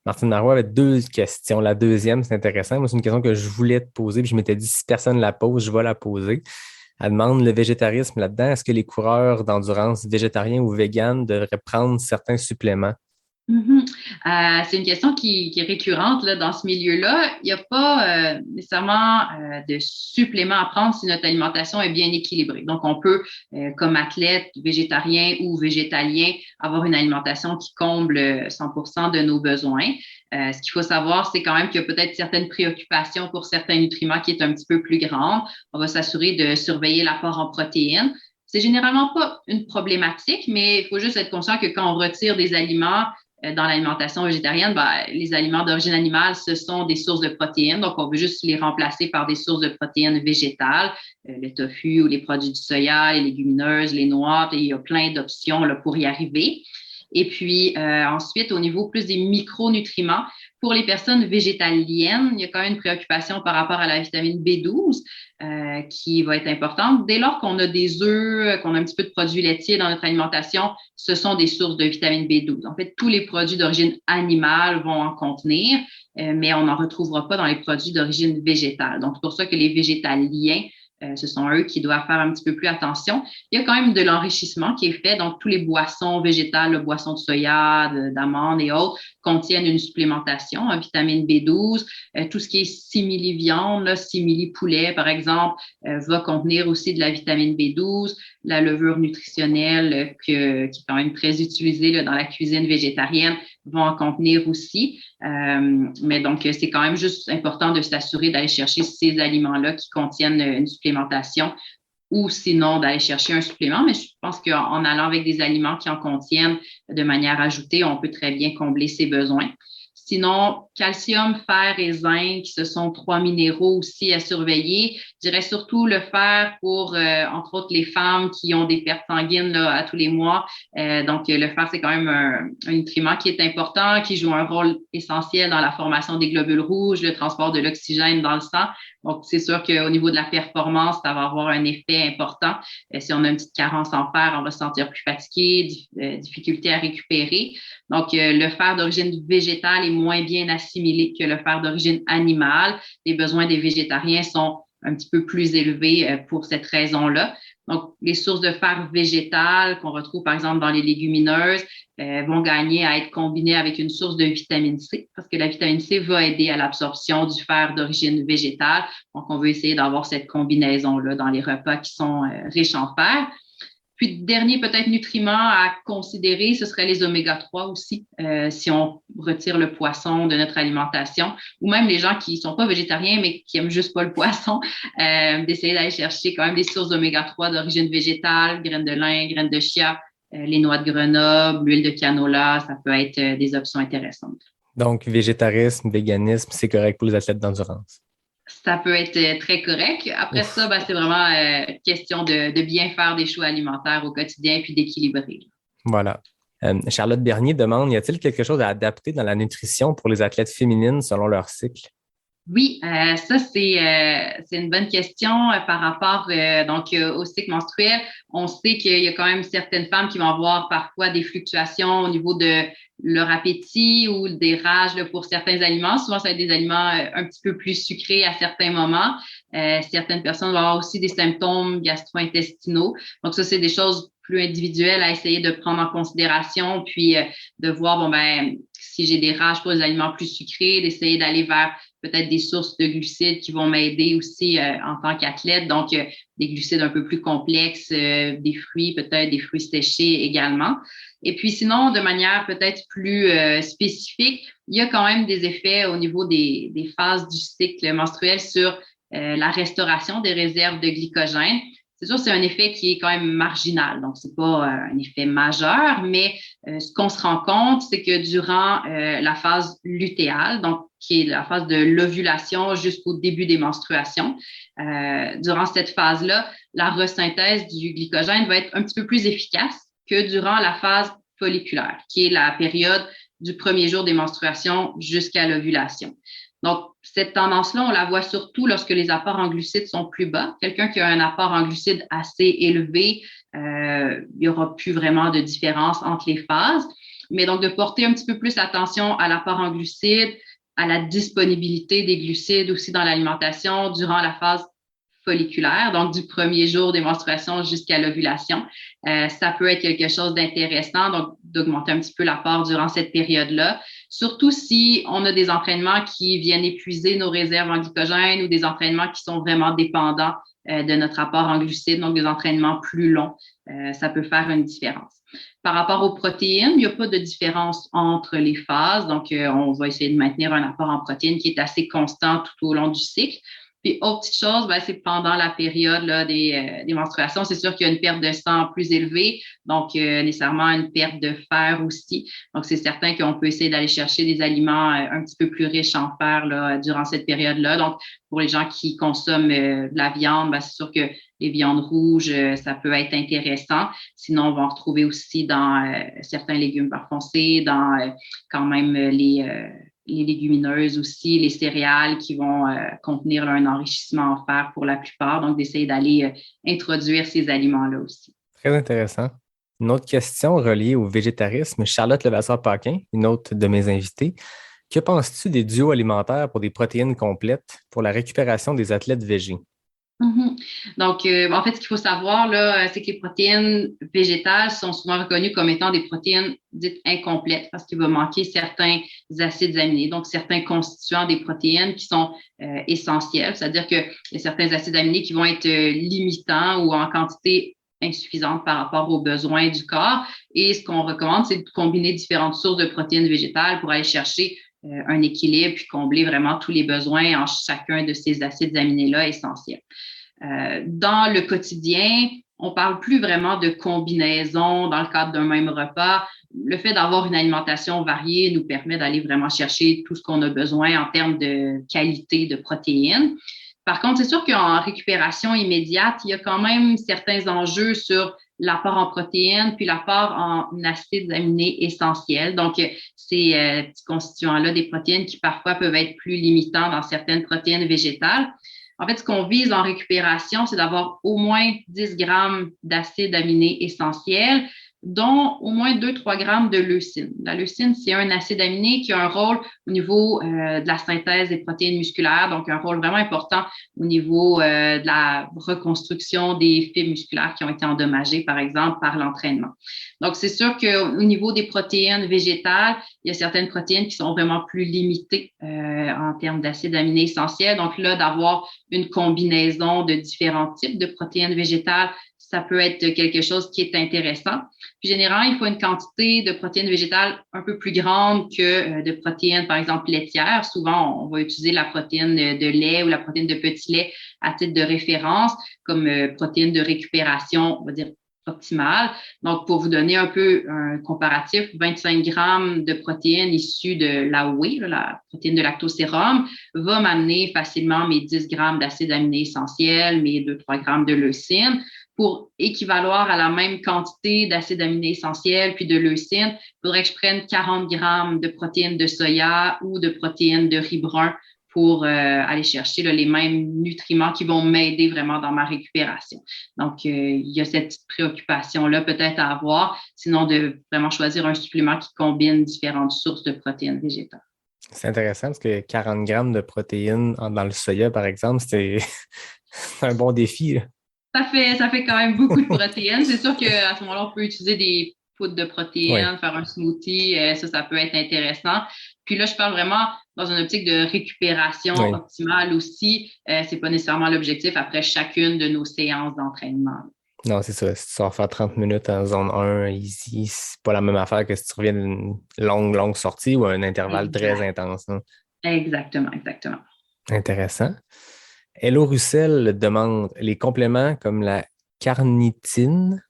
Martine Marois avait 2 questions. La deuxième, c'est intéressant. Moi, c'est une question que je voulais te poser, puis je m'étais dit, si personne ne la pose, je vais la poser. Elle demande le végétarisme là-dedans. Est-ce que les coureurs d'endurance végétariens ou véganes devraient prendre certains suppléments? C'est une question qui est récurrente là, dans ce milieu-là. Il n'y a pas nécessairement de suppléments à prendre si notre alimentation est bien équilibrée. Donc, on peut, comme athlète végétarien ou végétalien, avoir une alimentation qui comble 100% de nos besoins. Ce qu'il faut savoir, c'est quand même qu'il y a peut-être certaines préoccupations pour certains nutriments qui est un petit peu plus grande. On va s'assurer de surveiller l'apport en protéines. C'est généralement pas une problématique, mais il faut juste être conscient que quand on retire des aliments dans l'alimentation végétarienne, les aliments d'origine animale, ce sont des sources de protéines. Donc, on veut juste les remplacer par des sources de protéines végétales, le tofu ou les produits du soya, les légumineuses, les noix. Et il y a plein d'options là, pour y arriver. Et puis, ensuite, au niveau plus des micronutriments, pour les personnes végétaliennes, il y a quand même une préoccupation par rapport à la vitamine B12 qui va être importante. Dès lors qu'on a des œufs, qu'on a un petit peu de produits laitiers dans notre alimentation, ce sont des sources de vitamine B12. En fait, tous les produits d'origine animale vont en contenir, mais on n'en retrouvera pas dans les produits d'origine végétale. Donc, c'est pour ça que les végétaliens, ce sont eux qui doivent faire un petit peu plus attention. Il y a quand même de l'enrichissement qui est fait. Donc, tous les boissons végétales, boissons de soya, d'amandes et autres, contiennent une supplémentation en vitamine B12. Tout ce qui est simili-viande, simili-poulet, par exemple, va contenir aussi de la vitamine B12. La levure nutritionnelle, qui est quand même très utilisée là, dans la cuisine végétarienne, va en contenir aussi. Mais donc, c'est quand même juste important de s'assurer d'aller chercher ces aliments-là qui contiennent une supplémentation ou sinon d'aller chercher un supplément. Mais je pense qu'en allant avec des aliments qui en contiennent de manière ajoutée, on peut très bien combler ses besoins. Sinon, calcium, fer et zinc, ce sont 3 minéraux aussi à surveiller. Je dirais surtout le fer pour, entre autres, les femmes qui ont des pertes sanguines là, à tous les mois. Donc, le fer, c'est quand même un nutriment qui est important, qui joue un rôle essentiel dans la formation des globules rouges, le transport de l'oxygène dans le sang. Donc, c'est sûr qu'au niveau de la performance, ça va avoir un effet important. Si on a une petite carence en fer, on va se sentir plus fatigué, difficulté à récupérer. Donc, le fer d'origine végétale est moins bien assimilé que le fer d'origine animale. Les besoins des végétariens sont un petit peu plus élevés pour cette raison-là. Donc, les sources de fer végétal qu'on retrouve, par exemple, dans les légumineuses vont gagner à être combinées avec une source de vitamine C parce que la vitamine C va aider à l'absorption du fer d'origine végétale. Donc, on veut essayer d'avoir cette combinaison-là dans les repas qui sont riches en fer. Puis, dernier peut-être nutriment à considérer, ce serait les oméga-3 aussi, si on retire le poisson de notre alimentation, ou même les gens qui ne sont pas végétariens, mais qui n'aiment juste pas le poisson, d'essayer d'aller chercher quand même des sources d'oméga-3 d'origine végétale, graines de lin, graines de chia, les noix de Grenoble, l'huile de canola, ça peut être des options intéressantes. Donc, végétarisme, véganisme, c'est correct pour les athlètes d'endurance. Ça peut être très correct. Après ça, c'est vraiment question de bien faire des choix alimentaires au quotidien puis d'équilibrer. Voilà. Charlotte Bernier demande, y a-t-il quelque chose à adapter dans la nutrition pour les athlètes féminines selon leur cycle? Oui, ça c'est une bonne question par rapport au cycle menstruel. On sait qu'il y a quand même certaines femmes qui vont avoir parfois des fluctuations au niveau de leur appétit ou des rages là, pour certains aliments. Souvent, ça va être des aliments un petit peu plus sucrés à certains moments. Certaines personnes vont avoir aussi des symptômes gastro-intestinaux. Donc ça, c'est des choses plus individuelles à essayer de prendre en considération, puis de voir si j'ai des rages pour les aliments plus sucrés, d'essayer d'aller vers peut-être des sources de glucides qui vont m'aider aussi en tant qu'athlète. Donc, des glucides un peu plus complexes, des fruits, peut-être des fruits séchés également. Et puis sinon, de manière peut-être plus spécifique, il y a quand même des effets au niveau des phases du cycle menstruel sur la restauration des réserves de glycogène. C'est sûr, c'est un effet qui est quand même marginal, donc c'est pas un effet majeur, mais ce qu'on se rend compte, c'est que durant la phase lutéale, donc qui est la phase de l'ovulation jusqu'au début des menstruations, durant cette phase-là, la resynthèse du glycogène va être un petit peu plus efficace que durant la phase folliculaire, qui est la période du premier jour des menstruations jusqu'à l'ovulation. Donc, cette tendance-là, on la voit surtout lorsque les apports en glucides sont plus bas. Quelqu'un qui a un apport en glucides assez élevé, il n'y aura plus vraiment de différence entre les phases. Mais donc, de porter un petit peu plus attention à l'apport en glucides, à la disponibilité des glucides aussi dans l'alimentation durant la phase folliculaire, donc du premier jour des menstruations jusqu'à l'ovulation. Ça peut être quelque chose d'intéressant, donc d'augmenter un petit peu l'apport durant cette période-là, surtout si on a des entraînements qui viennent épuiser nos réserves en glycogène ou des entraînements qui sont vraiment dépendants de notre apport en glucides, donc des entraînements plus longs. Ça peut faire une différence. Par rapport aux protéines, il n'y a pas de différence entre les phases, donc on va essayer de maintenir un apport en protéines qui est assez constant tout au long du cycle. Puis, autre petite chose, c'est pendant la période là, des menstruations, c'est sûr qu'il y a une perte de sang plus élevée, donc nécessairement une perte de fer aussi. Donc, c'est certain qu'on peut essayer d'aller chercher des aliments un petit peu plus riches en fer là, durant cette période-là. Donc, pour les gens qui consomment de la viande, c'est sûr que les viandes rouges, ça peut être intéressant. Sinon, on va en retrouver aussi dans certains légumes beurre foncé, dans quand même les légumineuses aussi, les céréales qui vont contenir là, un enrichissement en fer pour la plupart. Donc, d'essayer d'aller introduire ces aliments-là aussi. Très intéressant. Une autre question reliée au végétarisme. Charlotte Levasseur-Paquin, une autre de mes invitées. Que penses-tu des duos alimentaires pour des protéines complètes pour la récupération des athlètes végés? Donc, en fait, ce qu'il faut savoir, là, c'est que les protéines végétales sont souvent reconnues comme étant des protéines dites incomplètes parce qu'il va manquer certains acides aminés, donc certains constituants des protéines qui sont essentiels. C'est-à-dire qu'il y a certains acides aminés qui vont être limitants ou en quantité insuffisante par rapport aux besoins du corps. Et ce qu'on recommande, c'est de combiner différentes sources de protéines végétales pour aller chercher un équilibre puis combler vraiment tous les besoins en chacun de ces acides aminés-là essentiels. Dans le quotidien, on ne parle plus vraiment de combinaison dans le cadre d'un même repas. Le fait d'avoir une alimentation variée nous permet d'aller vraiment chercher tout ce qu'on a besoin en termes de qualité de protéines. Par contre, c'est sûr qu'en récupération immédiate, il y a quand même certains enjeux sur l'apport en protéines puis l'apport en acides aminés essentiels. Donc, ces petits constituants-là des protéines qui parfois peuvent être plus limitants dans certaines protéines végétales. En fait, ce qu'on vise en récupération, c'est d'avoir au moins 10 grammes d'acides aminés essentiels, dont au moins 2-3 grammes de leucine. La leucine, c'est un acide aminé qui a un rôle au niveau de la synthèse des protéines musculaires, donc un rôle vraiment important au niveau de la reconstruction des fibres musculaires qui ont été endommagées, par exemple, par l'entraînement. Donc, c'est sûr qu'au niveau des protéines végétales, il y a certaines protéines qui sont vraiment plus limitées en termes d'acides aminés essentiels. Donc là, d'avoir une combinaison de différents types de protéines végétales, ça peut être quelque chose qui est intéressant. Puis généralement, il faut une quantité de protéines végétales un peu plus grande que de protéines, par exemple, laitières. Souvent, on va utiliser la protéine de lait ou la protéine de petit lait à titre de référence comme protéine de récupération, on va dire, optimale. Donc, pour vous donner un peu un comparatif, 25 grammes de protéines issues de la whey, la protéine de lactosérum, va m'amener facilement mes 10 grammes d'acides aminés essentiels, mes 2-3 grammes de leucine. Pour équivaloir à la même quantité d'acides aminés essentiels puis de leucine, il faudrait que je prenne 40 grammes de protéines de soya ou de protéines de riz brun pour aller chercher là, les mêmes nutriments qui vont m'aider vraiment dans ma récupération. Donc, il y a cette petite préoccupation-là peut-être à avoir, sinon de vraiment choisir un supplément qui combine différentes sources de protéines végétales. C'est intéressant parce que 40 grammes de protéines dans le soya, par exemple, c'est un bon défi. Ça fait quand même beaucoup de protéines. C'est sûr qu'à ce moment-là, on peut utiliser des poudres de protéines, faire un smoothie, ça peut être intéressant. Puis là, je parle vraiment dans une optique de récupération optimale aussi. C'est pas nécessairement l'objectif après chacune de nos séances d'entraînement. Non, c'est ça. Si tu vas faire 30 minutes en zone 1, easy, c'est pas la même affaire que si tu reviens d'une longue sortie ou un intervalle très intense. Hein. Exactement. Intéressant. Hello Roussel demande les compléments comme la carnitine.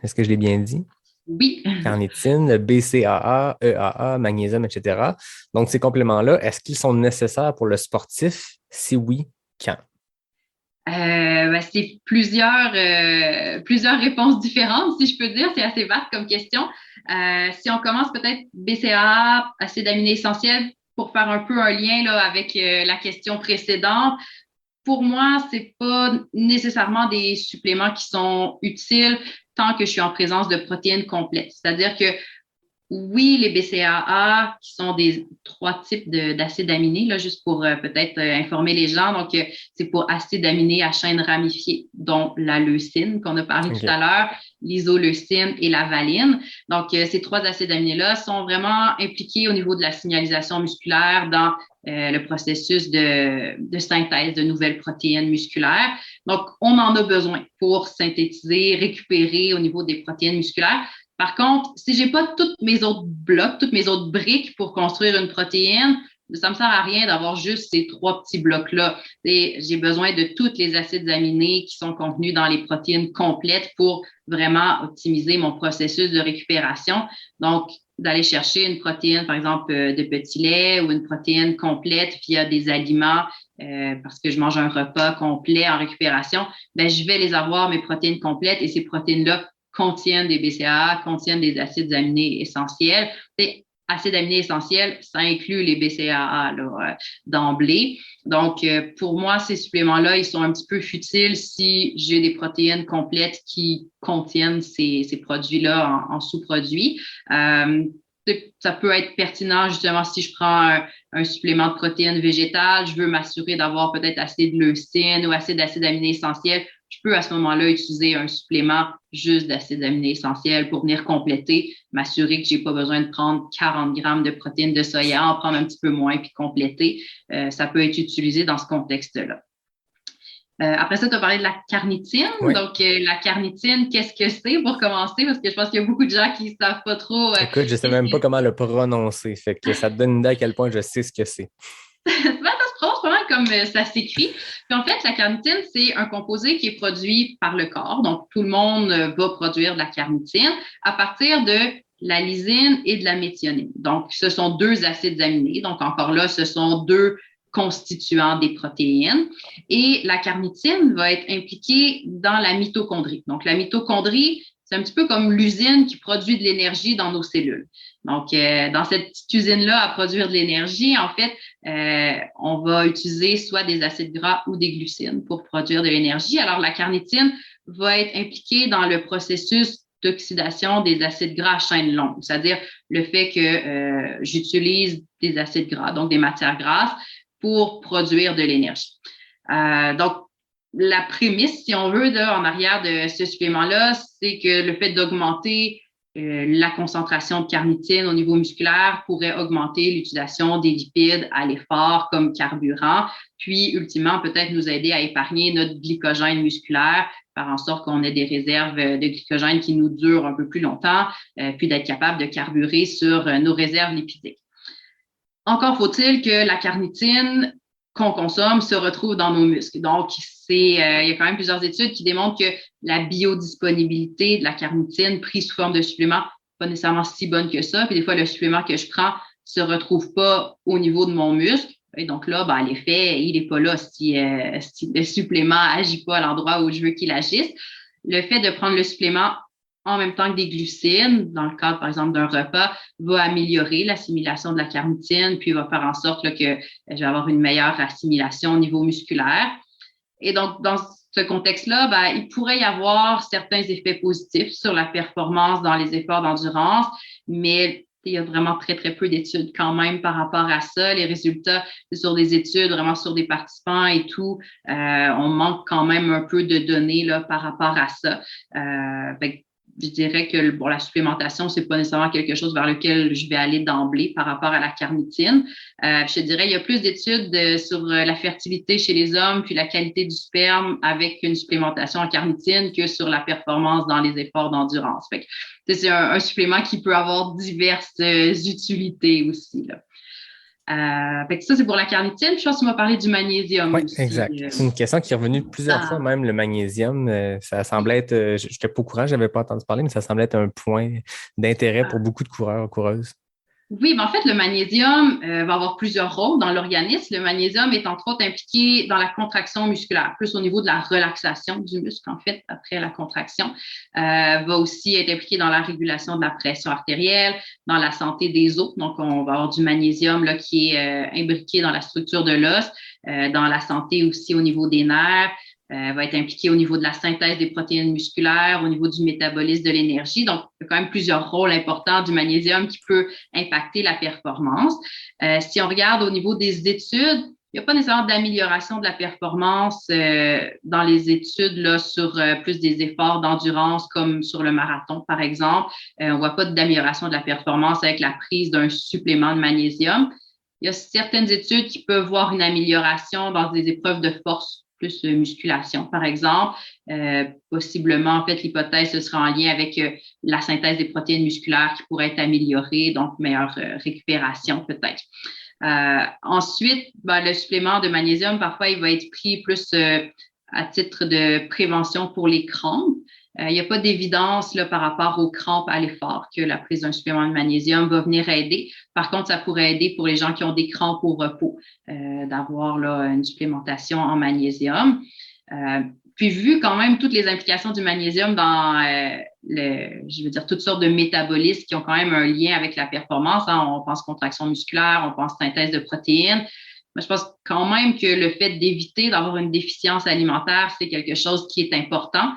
Est-ce que je l'ai bien dit? Oui. Carnitine, le BCAA, EAA, magnésium, etc. Donc, ces compléments-là, est-ce qu'ils sont nécessaires pour le sportif? Si oui, quand? C'est plusieurs réponses différentes, si je peux dire. C'est assez vaste comme question. Si on commence peut-être BCAA, acides aminés essentiels, pour faire un peu un lien là, avec la question précédente, pour moi, c'est pas nécessairement des suppléments qui sont utiles tant que je suis en présence de protéines complètes. C'est-à-dire que oui, les BCAA, qui sont des 3 types d'acides aminés, là, juste pour peut-être informer les gens. Donc, c'est pour acides aminés à chaîne ramifiée, dont la leucine qu'on a parlé tout à l'heure, l'isoleucine et la valine. Donc, ces 3 acides aminés-là sont vraiment impliqués au niveau de la signalisation musculaire dans le processus de synthèse de nouvelles protéines musculaires. Donc, on en a besoin pour synthétiser, récupérer au niveau des protéines musculaires. Par contre, si j'ai pas tous mes autres blocs, toutes mes autres briques pour construire une protéine, ça me sert à rien d'avoir juste ces 3 petits blocs-là. J'ai besoin de tous les acides aminés qui sont contenus dans les protéines complètes pour vraiment optimiser mon processus de récupération. Donc, d'aller chercher une protéine, par exemple, de petit lait ou une protéine complète via des aliments parce que je mange un repas complet en récupération, je vais les avoir, mes protéines complètes, et ces protéines-là contiennent des BCAA, contiennent des acides aminés essentiels. Acides aminés essentiels, ça inclut les BCAA d'emblée. Donc, pour moi, ces suppléments-là, ils sont un petit peu futiles si j'ai des protéines complètes qui contiennent ces produits-là en sous-produits. Ça peut être pertinent, justement, si je prends un supplément de protéines végétales, je veux m'assurer d'avoir peut-être assez de leucine ou assez d'acides aminés essentiels. Je peux à ce moment-là utiliser un supplément juste d'acides aminés essentiels pour venir compléter, m'assurer que je n'ai pas besoin de prendre 40 grammes de protéines de soya, en prendre un petit peu moins puis compléter. Ça peut être utilisé dans ce contexte-là. Après ça, tu as parlé de la carnitine. Oui. Donc, la carnitine, qu'est-ce que c'est pour commencer? Parce que je pense qu'il y a beaucoup de gens qui ne savent pas trop. Écoute, je ne sais même pas comment le prononcer. Fait que ça te donne une idée à quel point je sais ce que c'est. Ça se prononce pas mal comme ça s'écrit. Puis en fait, la carnitine, c'est un composé qui est produit par le corps. Donc, tout le monde va produire de la carnitine à partir de la lysine et de la méthionine. Donc, ce sont 2 acides aminés. Donc, encore là, ce sont 2 constituants des protéines. Et la carnitine va être impliquée dans la mitochondrie. Donc, la mitochondrie, c'est un petit peu comme l'usine qui produit de l'énergie dans nos cellules. Donc, dans cette petite usine-là à produire de l'énergie, en fait, on va utiliser soit des acides gras ou des glucides pour produire de l'énergie. Alors, la carnitine va être impliquée dans le processus d'oxydation des acides gras à chaîne longue, c'est-à-dire le fait que j'utilise des acides gras, donc des matières grasses, pour produire de l'énergie. Donc, la prémisse, si on veut, en arrière de ce supplément-là, c'est que le fait d'augmenter la concentration de carnitine au niveau musculaire pourrait augmenter l'utilisation des lipides à l'effort comme carburant, puis ultimement peut-être nous aider à épargner notre glycogène musculaire, faire en sorte qu'on ait des réserves de glycogène qui nous durent un peu plus longtemps, puis d'être capable de carburer sur nos réserves lipidiques. Encore faut-il que la carnitine qu'on consomme se retrouve dans nos muscles. Donc, il y a quand même plusieurs études qui démontrent que la biodisponibilité de la carnitine prise sous forme de supplément n'est pas nécessairement si bonne que ça. Puis des fois, le supplément que je prends se retrouve pas au niveau de mon muscle. Et donc là, l'effet, il n'est pas là si le supplément agit pas à l'endroit où je veux qu'il agisse. Le fait de prendre le supplément en même temps que des glucides, dans le cadre, par exemple, d'un repas, va améliorer l'assimilation de la carnitine, puis va faire en sorte là, que je vais avoir une meilleure assimilation au niveau musculaire. Et donc, dans ce contexte-là, ben, il pourrait y avoir certains effets positifs sur la performance dans les efforts d'endurance, mais il y a vraiment très, très peu d'études quand même par rapport à ça. Les résultats, c'est sur des études vraiment sur des participants et tout. On manque quand même un peu de données là, par rapport à ça. Je dirais que bon, la supplémentation, c'est pas nécessairement quelque chose vers lequel je vais aller d'emblée par rapport à la carnitine. Je dirais il y a plus d'études sur la fertilité chez les hommes puis la qualité du sperme avec une supplémentation en carnitine que sur la performance dans les efforts d'endurance. Fait que, c'est un supplément qui peut avoir diverses utilités aussi, là. Fait que ça, c'est pour la carnitine. Je pense que tu m'as parlé du magnésium Oui, aussi. exact. C'est une question qui est revenue plusieurs fois, même le magnésium. Ça semblait être, je n'étais pas au courant, je n'avais pas entendu parler, mais ça semblait être un point d'intérêt pour beaucoup de coureurs, coureuses. Oui, mais en fait, le magnésium va avoir plusieurs rôles dans l'organisme. Le magnésium est entre autres impliqué dans la contraction musculaire, plus au niveau de la relaxation du muscle, en fait, après la contraction. Va aussi être impliqué dans la régulation de la pression artérielle, dans la santé des os. Donc, on va avoir du magnésium là, qui est imbriqué dans la structure de l'os, dans la santé aussi au niveau des nerfs. Va être impliqué au niveau de la synthèse des protéines musculaires, au niveau du métabolisme de l'énergie. Donc, il y a quand même plusieurs rôles importants du magnésium qui peut impacter la performance. Si on regarde au niveau des études, il n'y a pas nécessairement d'amélioration de la performance dans les études là, sur plus des efforts d'endurance comme sur le marathon, par exemple. On ne voit pas d'amélioration de la performance avec la prise d'un supplément de magnésium. Il y a certaines études qui peuvent voir une amélioration dans des épreuves de force plus musculation, par exemple. Possiblement, en fait, l'hypothèse, ce sera en lien avec la synthèse des protéines musculaires qui pourrait être améliorée, donc meilleure récupération peut-être. Ensuite, le supplément de magnésium, parfois, il va être pris plus à titre de prévention pour les crampes. Il n'y a pas d'évidence là, par rapport aux crampes à l'effort que la prise d'un supplément de magnésium va venir aider. Par contre, ça pourrait aider pour les gens qui ont des crampes au repos d'avoir là, une supplémentation en magnésium. Puis, vu quand même toutes les implications du magnésium dans toutes sortes de métabolismes qui ont quand même un lien avec la performance, hein, on pense contraction musculaire, on pense synthèse de protéines. Moi, je pense quand même que le fait d'éviter d'avoir une déficience alimentaire, c'est quelque chose qui est important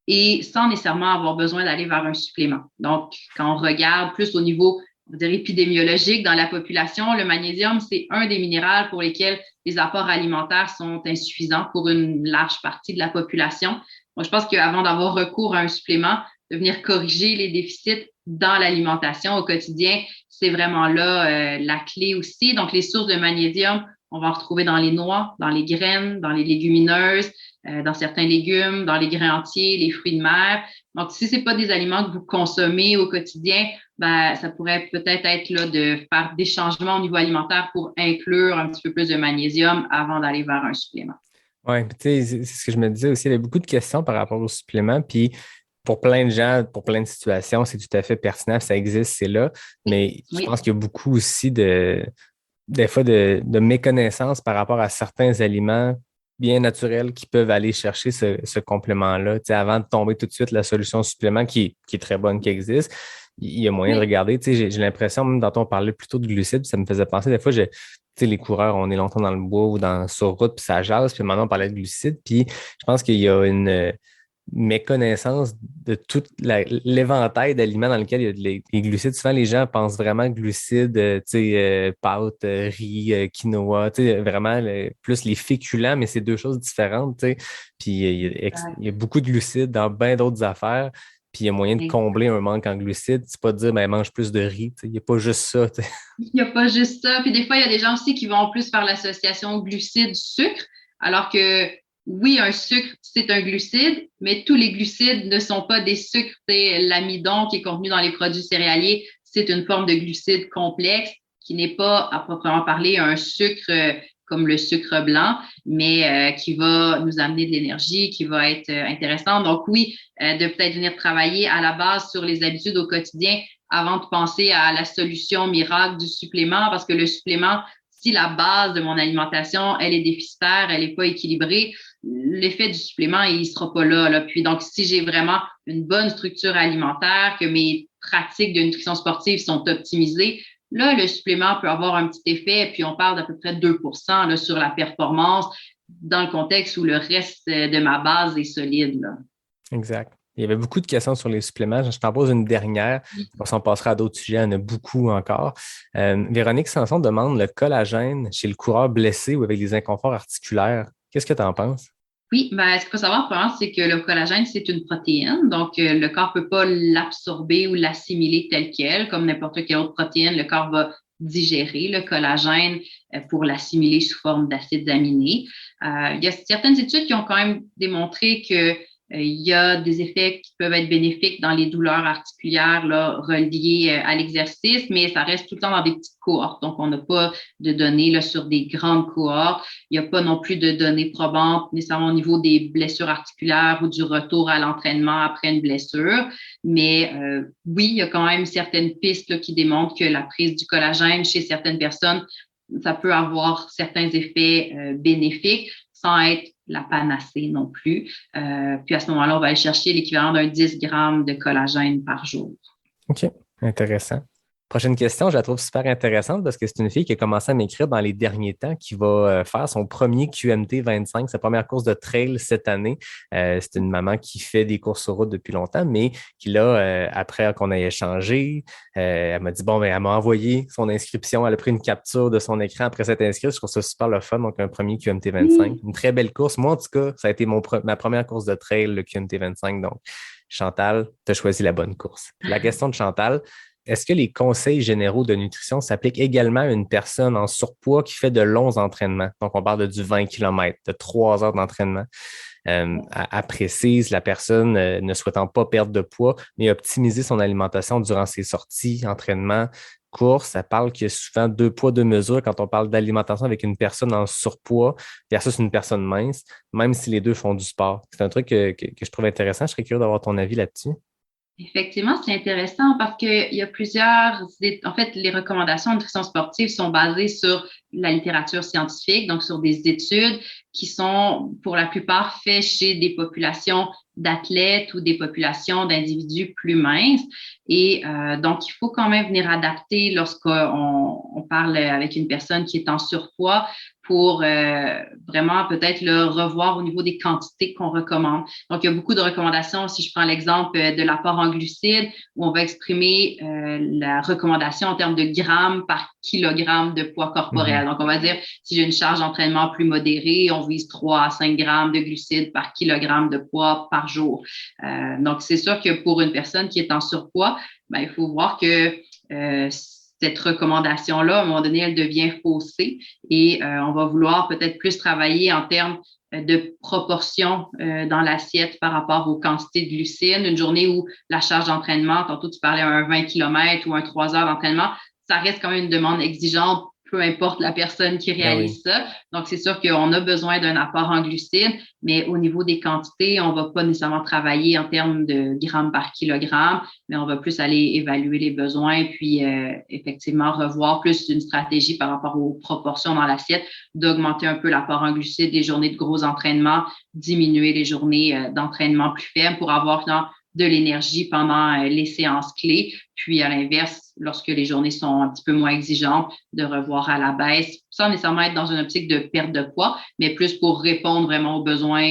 et sans nécessairement avoir besoin d'aller vers un supplément. Donc, quand on regarde plus au niveau, on va dire, épidémiologique dans la population, le magnésium, c'est un des minéraux pour lesquels les apports alimentaires sont insuffisants pour une large partie de la population. Moi, je pense qu'avant d'avoir recours à un supplément, de venir corriger les déficits dans l'alimentation au quotidien, c'est vraiment là la clé aussi. Donc, les sources de magnésium, on va en retrouver dans les noix, dans les graines, dans les légumineuses, dans certains légumes, dans les grains entiers, les fruits de mer. Donc, si ce n'est pas des aliments que vous consommez au quotidien, ça pourrait peut-être être là de faire des changements au niveau alimentaire pour inclure un petit peu plus de magnésium avant d'aller vers un supplément. Oui, tu sais, c'est ce que je me disais aussi. Il y avait beaucoup de questions par rapport au supplément. Puis, pour plein de gens, pour plein de situations, c'est tout à fait pertinent, ça existe, c'est là. Mais je pense qu'il y a beaucoup aussi des fois de méconnaissance par rapport à certains aliments bien naturels qui peuvent aller chercher ce complément-là. Tu sais, avant de tomber tout de suite la solution supplément qui est très bonne, qui existe, il y a moyen de regarder. Tu sais, j'ai l'impression, même quand on parlait plutôt de glucides, ça me faisait penser des fois, tu sais, les coureurs, on est longtemps dans le bois ou sur route, puis ça jase, puis maintenant on parlait de glucides, puis je pense qu'il y a une méconnaissance de tout l'éventail d'aliments dans lequel il y a les glucides. Souvent, les gens pensent vraiment glucides, pâtes, riz, quinoa, vraiment plus les féculents, mais c'est deux choses différentes. Puis il y a beaucoup de glucides dans bien d'autres affaires. Puis il y a moyen de combler un manque en glucides. C'est pas de dire, mange plus de riz. Il n'y a pas juste ça. Il n'y a pas juste ça. Puis des fois, il y a des gens aussi qui vont plus faire l'association glucides-sucre, alors que oui, un sucre, c'est un glucide, mais tous les glucides ne sont pas des sucres. L'amidon qui est contenu dans les produits céréaliers, c'est une forme de glucide complexe qui n'est pas, à proprement parler, un sucre comme le sucre blanc, mais qui va nous amener de l'énergie, qui va être intéressant. Donc oui, de peut-être venir travailler à la base sur les habitudes au quotidien avant de penser à la solution miracle du supplément, parce que le supplément, si la base de mon alimentation, elle est déficitaire, elle n'est pas équilibrée, l'effet du supplément, il ne sera pas là. Puis donc, si j'ai vraiment une bonne structure alimentaire, que mes pratiques de nutrition sportive sont optimisées, là, le supplément peut avoir un petit effet, puis on parle d'à peu près 2% là, sur la performance dans le contexte où le reste de ma base est solide. Là. Exact. Il y avait beaucoup de questions sur les suppléments. Je t'en pose une dernière. On s'en passera à d'autres sujets. Il y en a beaucoup encore. Véronique Sanson demande le collagène chez le coureur blessé ou avec des inconforts articulaires. Qu'est-ce que tu en penses? Oui, ce qu'il faut savoir, premièrement, c'est que le collagène, c'est une protéine. Donc, le corps ne peut pas l'absorber ou l'assimiler tel quel. Comme n'importe quelle autre protéine, le corps va digérer le collagène pour l'assimiler sous forme d'acides aminés. Il y a certaines études qui ont quand même démontré que il y a des effets qui peuvent être bénéfiques dans les douleurs articulaires là, reliées à l'exercice, mais ça reste tout le temps dans des petites cohortes. Donc, on n'a pas de données là, sur des grandes cohortes. Il n'y a pas non plus de données probantes nécessairement au niveau des blessures articulaires ou du retour à l'entraînement après une blessure. Mais oui, il y a quand même certaines pistes là, qui démontrent que la prise du collagène chez certaines personnes, ça peut avoir certains effets bénéfiques sans être la panacée non plus. Puis à ce moment-là, on va aller chercher l'équivalent d'un 10 grammes de collagène par jour. OK, intéressant. Prochaine question, je la trouve super intéressante parce que c'est une fille qui a commencé à m'écrire dans les derniers temps, qui va faire son premier QMT 25, sa première course de trail cette année. C'est une maman qui fait des courses sur route depuis longtemps, mais qui là, après qu'on ait échangé, elle m'a dit, elle m'a envoyé son inscription, elle a pris une capture de son écran après cette inscription. Je trouve ça super le fun, donc un premier QMT 25. Une très belle course. Moi, en tout cas, ça a été ma première course de trail, le QMT 25. Donc, Chantal, tu as choisi la bonne course. La question de Chantal, est-ce que les conseils généraux de nutrition s'appliquent également à une personne en surpoids qui fait de longs entraînements? Donc, on parle du 20 km, de 3 heures d'entraînement. Elle précise, la personne ne souhaitant pas perdre de poids, mais optimiser son alimentation durant ses sorties, entraînements, courses. Elle parle qu'il y a souvent 2 poids, 2 mesures quand on parle d'alimentation avec une personne en surpoids versus une personne mince, même si les deux font du sport. C'est un truc que je trouve intéressant. Je serais curieux d'avoir ton avis là-dessus. Effectivement, c'est intéressant parce qu'il y a en fait, les recommandations de nutrition sportive sont basées sur la littérature scientifique, donc sur des études qui sont pour la plupart faites chez des populations d'athlètes ou des populations d'individus plus minces. Et donc, il faut quand même venir adapter lorsqu'on parle avec une personne qui est en surpoids pour vraiment peut-être le revoir au niveau des quantités qu'on recommande. Donc, il y a beaucoup de recommandations. Si je prends l'exemple de l'apport en glucides, où on va exprimer la recommandation en termes de grammes par kilogramme de poids corporel. Donc, on va dire, si j'ai une charge d'entraînement plus modérée, on vise 3 à 5 grammes de glucides par kilogramme de poids par jour. Donc, c'est sûr que pour une personne qui est en surpoids, il faut voir que cette recommandation-là, à un moment donné, elle devient faussée et on va vouloir peut-être plus travailler en termes de proportion dans l'assiette par rapport aux quantités de glucides. Une journée où la charge d'entraînement, tantôt tu parlais un 20 km ou un 3 heures d'entraînement, ça reste quand même une demande exigeante, peu importe la personne qui réalise ça. Donc, c'est sûr qu'on a besoin d'un apport en glucides, mais au niveau des quantités, on va pas nécessairement travailler en termes de grammes par kilogramme, mais on va plus aller évaluer les besoins puis effectivement revoir plus une stratégie par rapport aux proportions dans l'assiette, d'augmenter un peu l'apport en glucides les journées de gros entraînements, diminuer les journées d'entraînement plus faibles pour avoir de l'énergie pendant les séances clés. Puis, à l'inverse, lorsque les journées sont un petit peu moins exigeantes, de revoir à la baisse, sans nécessairement être dans une optique de perte de poids, mais plus pour répondre vraiment aux besoins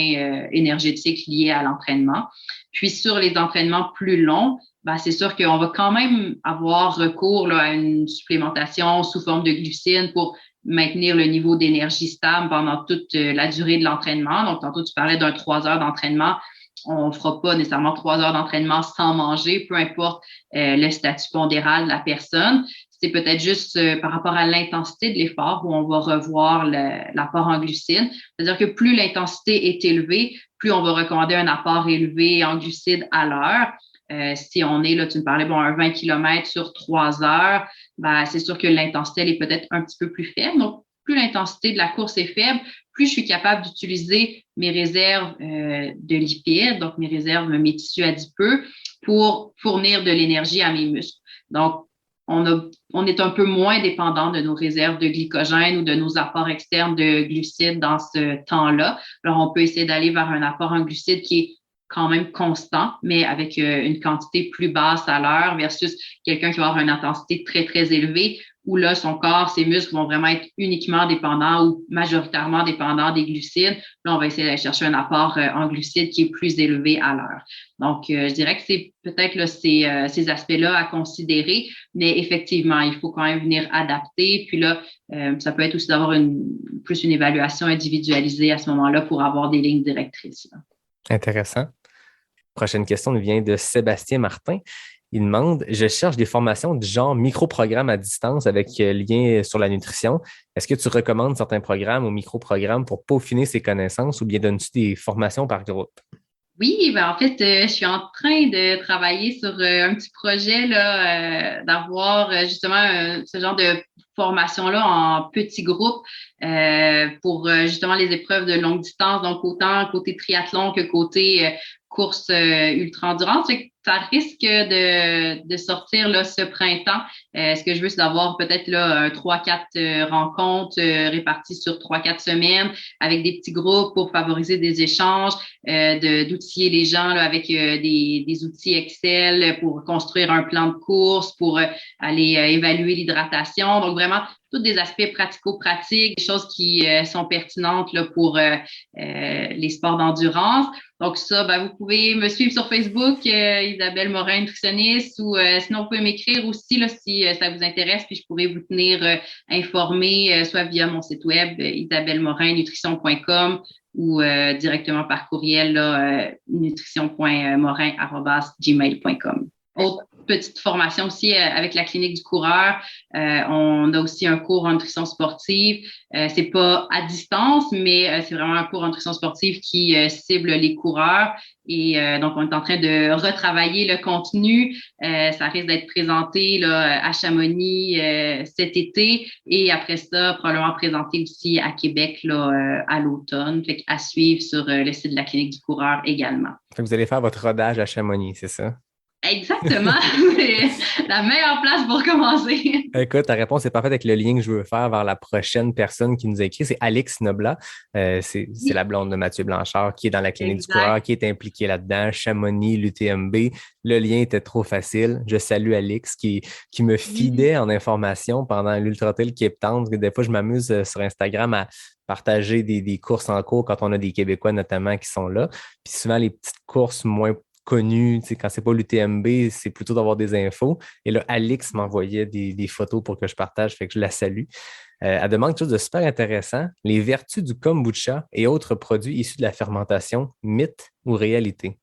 énergétiques liés à l'entraînement. Puis, sur les entraînements plus longs, c'est sûr qu'on va quand même avoir recours là, à une supplémentation sous forme de glucides pour maintenir le niveau d'énergie stable pendant toute la durée de l'entraînement. Donc, tantôt, tu parlais d'un 3 heures d'entraînement. On ne fera pas nécessairement 3 heures d'entraînement sans manger, peu importe le statut pondéral de la personne. C'est peut-être juste par rapport à l'intensité de l'effort où on va revoir l'apport en glucides. C'est-à-dire que plus l'intensité est élevée, plus on va recommander un apport élevé en glucides à l'heure. Si on est, là, tu me parlais, un 20 km sur 3 heures, c'est sûr que l'intensité, elle est peut-être un petit peu plus faible. Donc, plus l'intensité de la course est faible, plus je suis capable d'utiliser mes réserves de lipides, donc mes réserves, mes tissus adipeux, pour fournir de l'énergie à mes muscles. Donc, on est un peu moins dépendant de nos réserves de glycogène ou de nos apports externes de glucides dans ce temps-là. Alors, on peut essayer d'aller vers un apport en glucides qui est quand même constant, mais avec une quantité plus basse à l'heure versus quelqu'un qui va avoir une intensité très, très élevée où là, son corps, ses muscles vont vraiment être uniquement dépendants ou majoritairement dépendants des glucides. Là, on va essayer d'aller chercher un apport en glucides qui est plus élevé à l'heure. Donc, je dirais que c'est peut-être là, ces aspects-là à considérer, mais effectivement, il faut quand même venir adapter. Puis là, ça peut être aussi d'avoir plus une évaluation individualisée à ce moment-là pour avoir des lignes directrices. Là. Intéressant. Prochaine question nous vient de Sébastien Martin. Il demande, je cherche des formations du genre micro-programmes à distance avec lien sur la nutrition. Est-ce que tu recommandes certains programmes ou micro-programmes pour peaufiner ses connaissances ou bien donnes-tu des formations par groupe? Oui, ben en fait, je suis en train de travailler sur un petit projet là, d'avoir justement ce genre de formation-là en petits groupes pour justement les épreuves de longue distance, donc autant côté triathlon que côté course ultra-endurance. Ça risque de sortir là, ce printemps. Ce que je veux, c'est d'avoir peut-être là 3-4 rencontres réparties sur 3-4 semaines avec des petits groupes pour favoriser des échanges, d'outiller les gens là, avec des outils Excel pour construire un plan de course, pour aller évaluer l'hydratation. Donc, vraiment, tous des aspects pratico-pratiques, des choses qui sont pertinentes là, pour les sports d'endurance. Donc ça, ben, vous pouvez me suivre sur Facebook, Isabelle Morin, nutritionniste, ou sinon vous pouvez m'écrire aussi là, si ça vous intéresse, puis je pourrais vous tenir informé, soit via mon site web, isabellemorinnutrition.com ou directement par courriel, nutrition.morin@gmail.com. Autre petite formation aussi avec la clinique du coureur. On a aussi un cours en nutrition sportive. C'est pas à distance, mais c'est vraiment un cours en nutrition sportive qui cible les coureurs. Et donc, on est en train de retravailler le contenu. Ça risque d'être présenté là, à Chamonix cet été. Et après ça, probablement présenté aussi à Québec là, à l'automne. Fait qu'à suivre sur le site de la clinique du coureur également. Fait que vous allez faire votre rodage à Chamonix, c'est ça? Exactement. C'est la meilleure place pour commencer. Écoute, ta réponse est parfaite avec le lien que je veux faire vers la prochaine personne qui nous a écrit. C'est Alix Noblat. C'est la blonde de Mathieu Blanchard qui est dans la clinique du coureur, qui est impliquée là-dedans. Chamonix, l'UTMB. Le lien était trop facile. Je salue Alix qui me fidait en information pendant l'Ultra Trail Cape Town. Des fois, je m'amuse sur Instagram à partager des courses en cours quand on a des Québécois notamment qui sont là. Puis souvent, les petites courses moins connu, quand c'est pas l'UTMB, c'est plutôt d'avoir des infos. Et là, Alix m'envoyait des photos pour que je partage, fait que je la salue. Elle demande quelque chose de super intéressant. Les vertus du kombucha et autres produits issus de la fermentation, mythe ou réalité?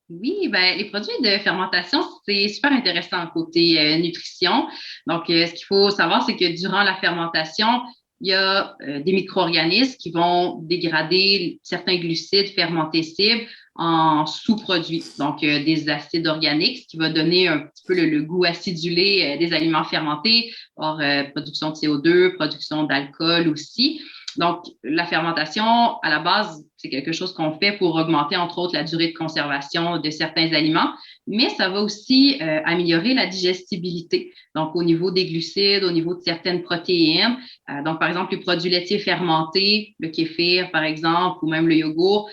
Oui, ben les produits de fermentation, c'est super intéressant côté nutrition. Donc, ce qu'il faut savoir, c'est que durant la fermentation, il y a des micro-organismes qui vont dégrader certains glucides fermentés cibles en sous-produits, donc des acides organiques, ce qui va donner un petit peu le goût acidulé des aliments fermentés, hors production de CO2, production d'alcool aussi. Donc, la fermentation, à la base, c'est quelque chose qu'on fait pour augmenter, entre autres, la durée de conservation de certains aliments, mais ça va aussi améliorer la digestibilité. Donc, au niveau des glucides, au niveau de certaines protéines. Donc, par exemple, les produits laitiers fermentés, le kéfir, par exemple, ou même le yogourt,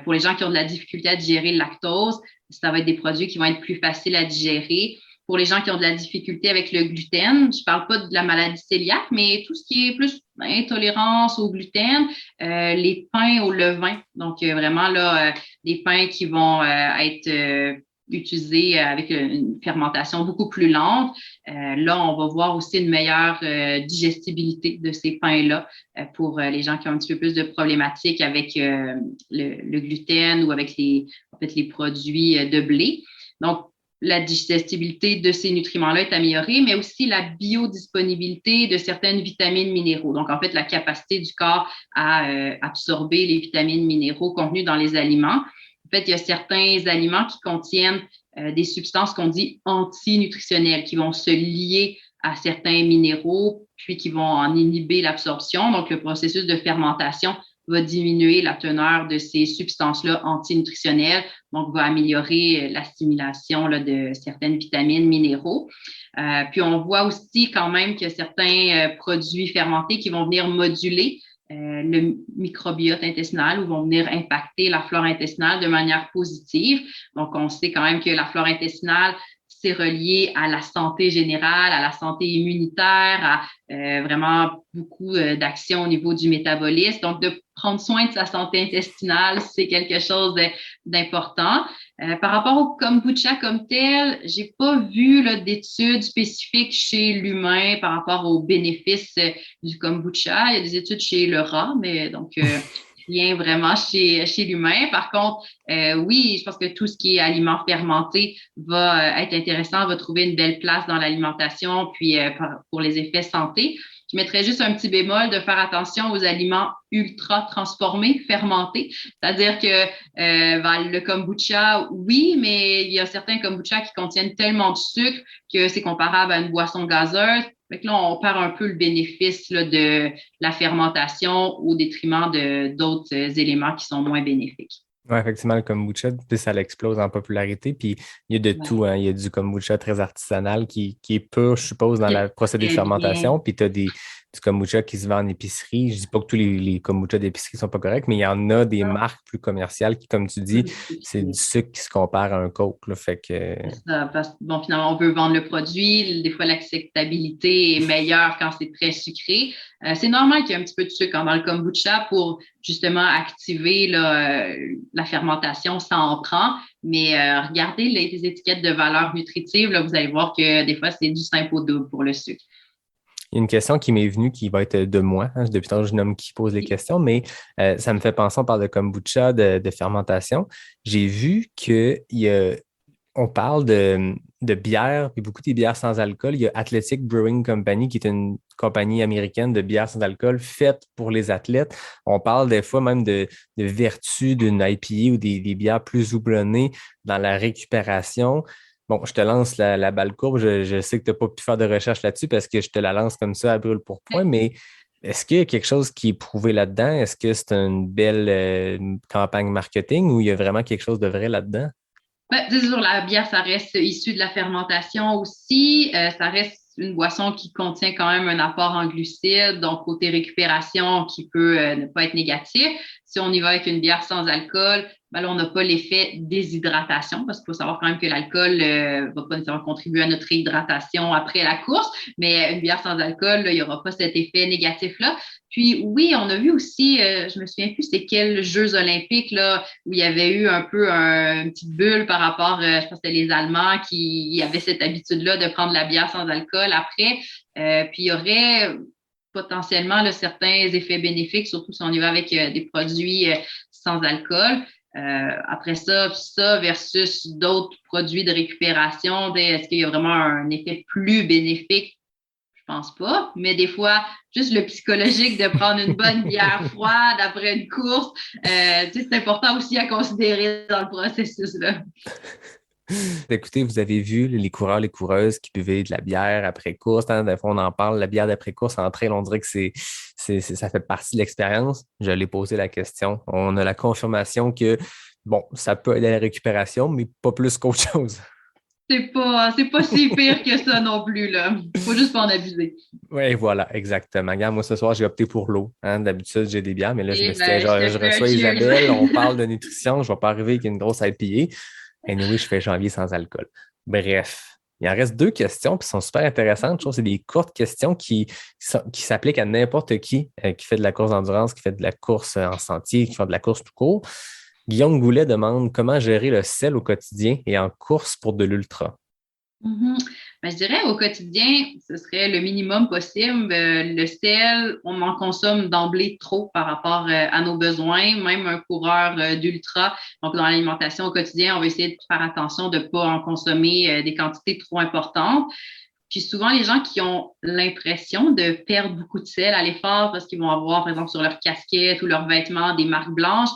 pour les gens qui ont de la difficulté à digérer le lactose, ça va être des produits qui vont être plus faciles à digérer. Pour les gens qui ont de la difficulté avec le gluten, je parle pas de la maladie cœliaque, mais tout ce qui est plus intolérance au gluten, les pains au levain. Donc, vraiment, là, des pains qui vont être utilisés avec une fermentation beaucoup plus lente. Là, on va voir aussi une meilleure digestibilité de ces pains-là pour les gens qui ont un petit peu plus de problématiques avec le gluten ou avec les produits de blé. Donc, la digestibilité de ces nutriments-là est améliorée, mais aussi la biodisponibilité de certaines vitamines minéraux. Donc, en fait, la capacité du corps à absorber les vitamines minéraux contenus dans les aliments. En fait, il y a certains aliments qui contiennent des substances qu'on dit antinutritionnelles, qui vont se lier à certains minéraux, puis qui vont en inhiber l'absorption. Donc, le processus de fermentation va diminuer la teneur de ces substances-là antinutritionnelles, donc va améliorer l'assimilation là, de certaines vitamines, minéraux. Puis on voit aussi quand même que certains produits fermentés qui vont venir moduler le microbiote intestinal ou vont venir impacter la flore intestinale de manière positive. Donc, on sait quand même que la flore intestinale, c'est relié à la santé générale, à la santé immunitaire, à vraiment beaucoup d'actions au niveau du métabolisme. Donc, de prendre soin de sa santé intestinale, c'est quelque chose d'important. Par rapport au kombucha comme tel, j'ai pas vu là, d'études spécifiques chez l'humain par rapport aux bénéfices du kombucha. Il y a des études chez le rat, mais donc rien vraiment chez l'humain. Par contre, oui, je pense que tout ce qui est aliments fermentés va être intéressant, va trouver une belle place dans l'alimentation, puis pour les effets santé. Je mettrais juste un petit bémol de faire attention aux aliments ultra transformés, fermentés. C'est-à-dire que le kombucha, oui, mais il y a certains kombucha qui contiennent tellement de sucre que c'est comparable à une boisson gazeuse. Fait que là, on perd un peu le bénéfice là, de la fermentation au détriment d'autres éléments qui sont moins bénéfiques. Oui, effectivement, le kombucha, puis ça l'explose en popularité. Puis il y a de tout. Hein. Il y a du kombucha très artisanal qui est pur, je suppose, dans le procédé de fermentation. Puis tu as du kombucha qui se vend en épicerie. Je ne dis pas que tous les kombucha d'épicerie ne sont pas corrects, mais il y en a des marques plus commerciales qui, comme tu dis, c'est du sucre qui se compare à un Coke. Là, fait que... Ça, parce que, bon, finalement, on veut vendre le produit. Des fois, l'acceptabilité est meilleure quand c'est très sucré. C'est normal qu'il y ait un petit peu de sucre dans le kombucha pour justement activer là, la fermentation, ça en prend. Mais regardez les étiquettes de valeur nutritive, là, vous allez voir que des fois, c'est du simple au double pour le sucre. Il y a une question qui m'est venue qui va être de moi. Hein. Depuis tantôt, je nomme qui pose les questions, mais ça me fait penser, on parle de kombucha, de fermentation. J'ai vu qu'on parle de bière, puis beaucoup des bières sans alcool. Il y a Athletic Brewing Company, qui est une compagnie américaine de bières sans alcool faite pour les athlètes. On parle des fois même de vertu d'une IPA ou des bières plus houblonnées dans la récupération. Bon, je te lance la balle courbe. Je sais que tu n'as pas pu faire de recherche là-dessus parce que je te la lance comme ça à brûle pour point, mais est-ce qu'il y a quelque chose qui est prouvé là-dedans? Est-ce que c'est une belle campagne marketing ou il y a vraiment quelque chose de vrai là-dedans? Ben, c'est sûr, la bière, ça reste issu de la fermentation aussi. Ça reste une boisson qui contient quand même un apport en glucides, donc côté récupération qui peut ne pas être négatif. Si on y va avec une bière sans alcool, ben là, on n'a pas l'effet déshydratation parce qu'il faut savoir quand même que l'alcool ne va pas nécessairement contribuer à notre réhydratation après la course, mais une bière sans alcool, là, il n'y aura pas cet effet négatif-là. Puis oui, on a vu aussi, je me souviens plus c'est quels Jeux olympiques là, où il y avait eu un peu une petite bulle par rapport, je pense que c'était les Allemands qui avaient cette habitude-là de prendre la bière sans alcool après. Puis il y aurait potentiellement là, certains effets bénéfiques, surtout si on y va avec des produits sans alcool. Après ça versus d'autres produits de récupération, est-ce qu'il y a vraiment un effet plus bénéfique? Je pense pas, mais des fois, juste le psychologique de prendre une bonne bière froide après une course, c'est important aussi à considérer dans le processus là. Écoutez, vous avez vu les coureurs, les coureuses qui buvaient de la bière après course. Hein, des fois, on en parle, la bière d'après course en trail, on dirait que ça fait partie de l'expérience. Je l'ai posé la question. On a la confirmation que, bon, ça peut aider à la récupération, mais pas plus qu'autre chose. C'est pas si pire que ça non plus, là. Faut juste pas en abuser. Oui, voilà, exactement. Regarde, moi, ce soir, j'ai opté pour l'eau. Hein. D'habitude, j'ai des bières, mais là, je me suis dit, je reçois Isabelle, on parle de nutrition, je ne vais pas arriver avec une grosse IPA. Anyway, je fais janvier sans alcool. Bref, il en reste 2 questions qui sont super intéressantes. Je trouve que c'est des courtes questions qui s'appliquent à n'importe qui fait de la course d'endurance, qui fait de la course en sentier, qui fait de la course tout court. Guillaume Goulet demande comment gérer le sel au quotidien et en course pour de l'ultra. Ben, je dirais au quotidien, ce serait le minimum possible. Le sel, on en consomme d'emblée trop par rapport à nos besoins. Même un coureur d'ultra, donc dans l'alimentation au quotidien, on va essayer de faire attention de ne pas en consommer des quantités trop importantes. Puis souvent, les gens qui ont l'impression de perdre beaucoup de sel à l'effort parce qu'ils vont avoir, par exemple, sur leur casquette ou leurs vêtements, des marques blanches,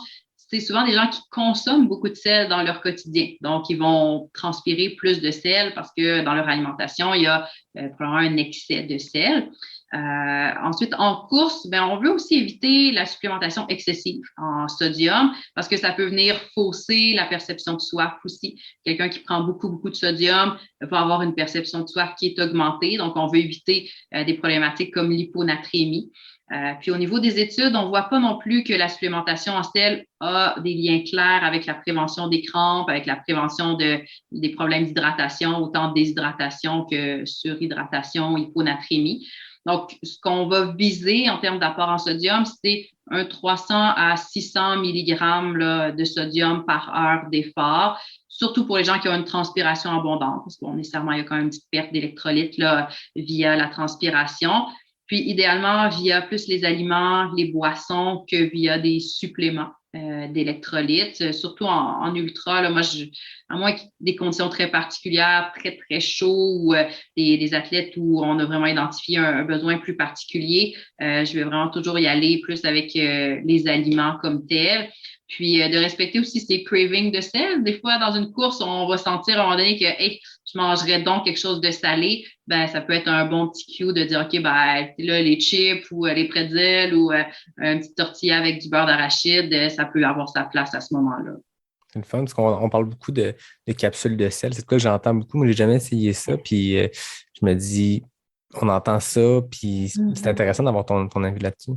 c'est souvent des gens qui consomment beaucoup de sel dans leur quotidien. Donc, ils vont transpirer plus de sel parce que dans leur alimentation, il y a probablement un excès de sel. Ensuite, en course, on veut aussi éviter la supplémentation excessive en sodium parce que ça peut venir fausser la perception de soif aussi. Quelqu'un qui prend beaucoup de sodium va avoir une perception de soif qui est augmentée. Donc, on veut éviter des problématiques comme l'hyponatrémie. Puis au niveau des études, on ne voit pas non plus que la supplémentation en sel a des liens clairs avec la prévention des crampes, avec la prévention des problèmes d'hydratation, autant de déshydratation que surhydratation, hyponatrémie. Donc, ce qu'on va viser en termes d'apport en sodium, c'est un 300 à 600 mg de sodium par heure d'effort, surtout pour les gens qui ont une transpiration abondante, parce que nécessairement, il y a quand même une petite perte d'électrolytes via la transpiration. Puis, idéalement, via plus les aliments, les boissons que via des suppléments d'électrolytes. Surtout en ultra, là, moi, à moins qu'il y ait des conditions très particulières, très chauds ou des athlètes où on a vraiment identifié un besoin plus particulier, je vais vraiment toujours y aller plus avec les aliments comme tels. Puis, de respecter aussi ces cravings de sel. Des fois, dans une course, on va sentir à un moment donné que hey, je mangerais donc quelque chose de salé. Ça peut être un bon petit cue de dire, OK, là, les chips ou les pretzels ou une petite tortilla avec du beurre d'arachide, ça peut avoir sa place à ce moment-là. C'est le fun, parce qu'on parle beaucoup de capsules de sel. C'est quoi que j'entends beaucoup. Moi, j'ai jamais essayé ça. Puis, je me dis, on entend ça, puis c'est intéressant d'avoir ton avis là-dessus.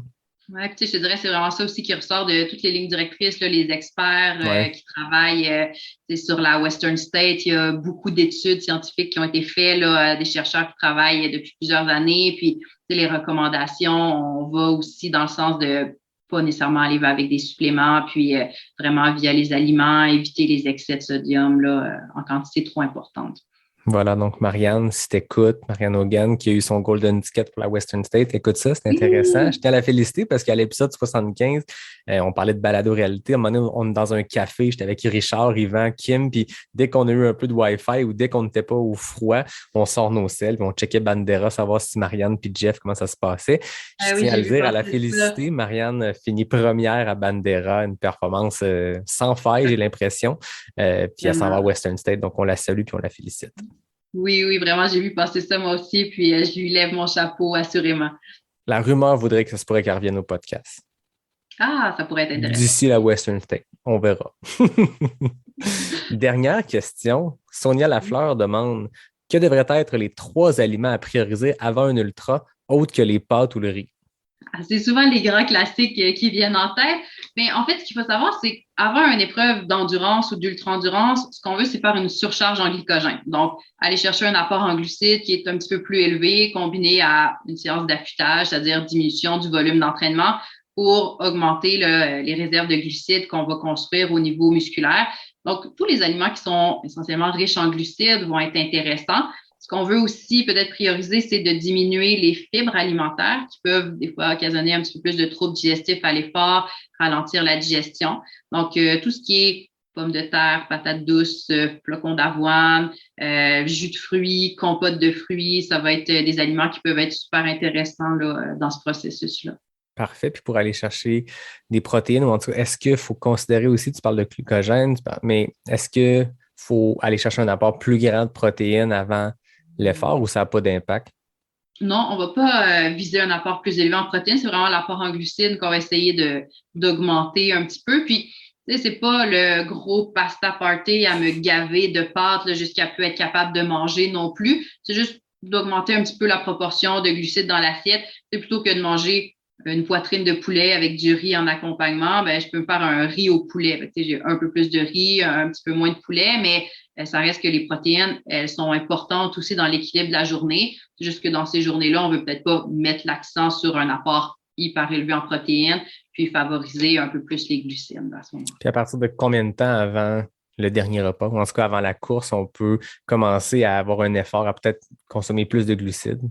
Oui, puis je te dirais, c'est vraiment ça aussi qui ressort de toutes les lignes directrices, là, les experts qui travaillent sur la Western State. Il y a beaucoup d'études scientifiques qui ont été faites, là, des chercheurs qui travaillent depuis plusieurs années. Puis, les recommandations, on va aussi dans le sens de pas nécessairement aller avec des suppléments, puis vraiment via les aliments, éviter les excès de sodium là, en quantité trop importante. Voilà, donc Marianne, si t'écoutes, Marianne Hogan, qui a eu son Golden Ticket pour la Western State, écoute ça, c'est intéressant. Je tiens à la féliciter parce qu'à l'épisode 75, on parlait de balado-réalité. À un moment donné, on est dans un café, j'étais avec Richard, Yvan, Kim, puis dès qu'on a eu un peu de Wi-Fi ou dès qu'on n'était pas au froid, on sort nos selles, puis on checkait Bandera, savoir si Marianne puis Jeff, comment ça se passait. Je tiens à le dire, à la féliciter. Marianne finit première à Bandera, une performance sans faille, j'ai l'impression. Puis elle s'en va à Western State, donc on la salue puis on la félicite. Oui, vraiment, j'ai vu passer ça moi aussi, puis je lui lève mon chapeau, assurément. La rumeur voudrait que ça se pourrait qu'elle revienne au podcast. Ah, ça pourrait être intéressant. D'ici la Western State, on verra. Dernière question. Sonia Lafleur demande que devraient être les 3 aliments à prioriser avant un ultra, autres que les pâtes ou le riz? C'est souvent les grands classiques qui viennent en tête. Mais en fait, ce qu'il faut savoir, c'est qu'avant une épreuve d'endurance ou d'ultra-endurance, ce qu'on veut, c'est faire une surcharge en glycogène. Donc, aller chercher un apport en glucides qui est un petit peu plus élevé, combiné à une séance d'affûtage, c'est-à-dire diminution du volume d'entraînement pour augmenter les réserves de glucides qu'on va construire au niveau musculaire. Donc, tous les aliments qui sont essentiellement riches en glucides vont être intéressants. Ce qu'on veut aussi peut-être prioriser, c'est de diminuer les fibres alimentaires qui peuvent des fois occasionner un petit peu plus de troubles digestifs à l'effort, ralentir la digestion. Donc, tout ce qui est pommes de terre, patates douces, flocons d'avoine, jus de fruits, compote de fruits, ça va être des aliments qui peuvent être super intéressants là, dans ce processus-là. Parfait. Puis pour aller chercher des protéines, ou en tout cas, est-ce qu'il faut considérer aussi, tu parles de glucogène, mais est-ce qu'il faut aller chercher un apport plus grand de protéines avant l'effort ou ça n'a pas d'impact? Non, on ne va pas viser un apport plus élevé en protéines. C'est vraiment l'apport en glucides qu'on va essayer d'augmenter un petit peu. Puis, tu sais, c'est pas le gros pasta party à me gaver de pâtes là, jusqu'à plus être capable de manger non plus. C'est juste d'augmenter un petit peu la proportion de glucides dans l'assiette. C'est plutôt que de manger une poitrine de poulet avec du riz en accompagnement, je peux me faire un riz au poulet. J'ai un peu plus de riz, un petit peu moins de poulet, mais ça reste que les protéines, elles sont importantes aussi dans l'équilibre de la journée. C'est juste que dans ces journées-là, on veut peut-être pas mettre l'accent sur un apport hyper élevé en protéines, puis favoriser un peu plus les glucides à ce moment-là. Puis à partir de combien de temps avant le dernier repas, ou en tout cas avant la course, on peut commencer à avoir un effort à peut-être consommer plus de glucides?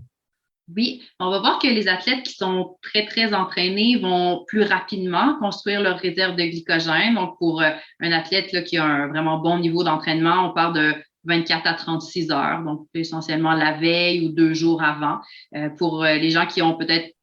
Oui, on va voir que les athlètes qui sont très entraînés vont plus rapidement construire leur réserve de glycogène. Donc, pour un athlète là, qui a un vraiment bon niveau d'entraînement, on parle de 24 à 36 heures, donc essentiellement la veille ou 2 jours avant. Pour les gens qui ont peut-être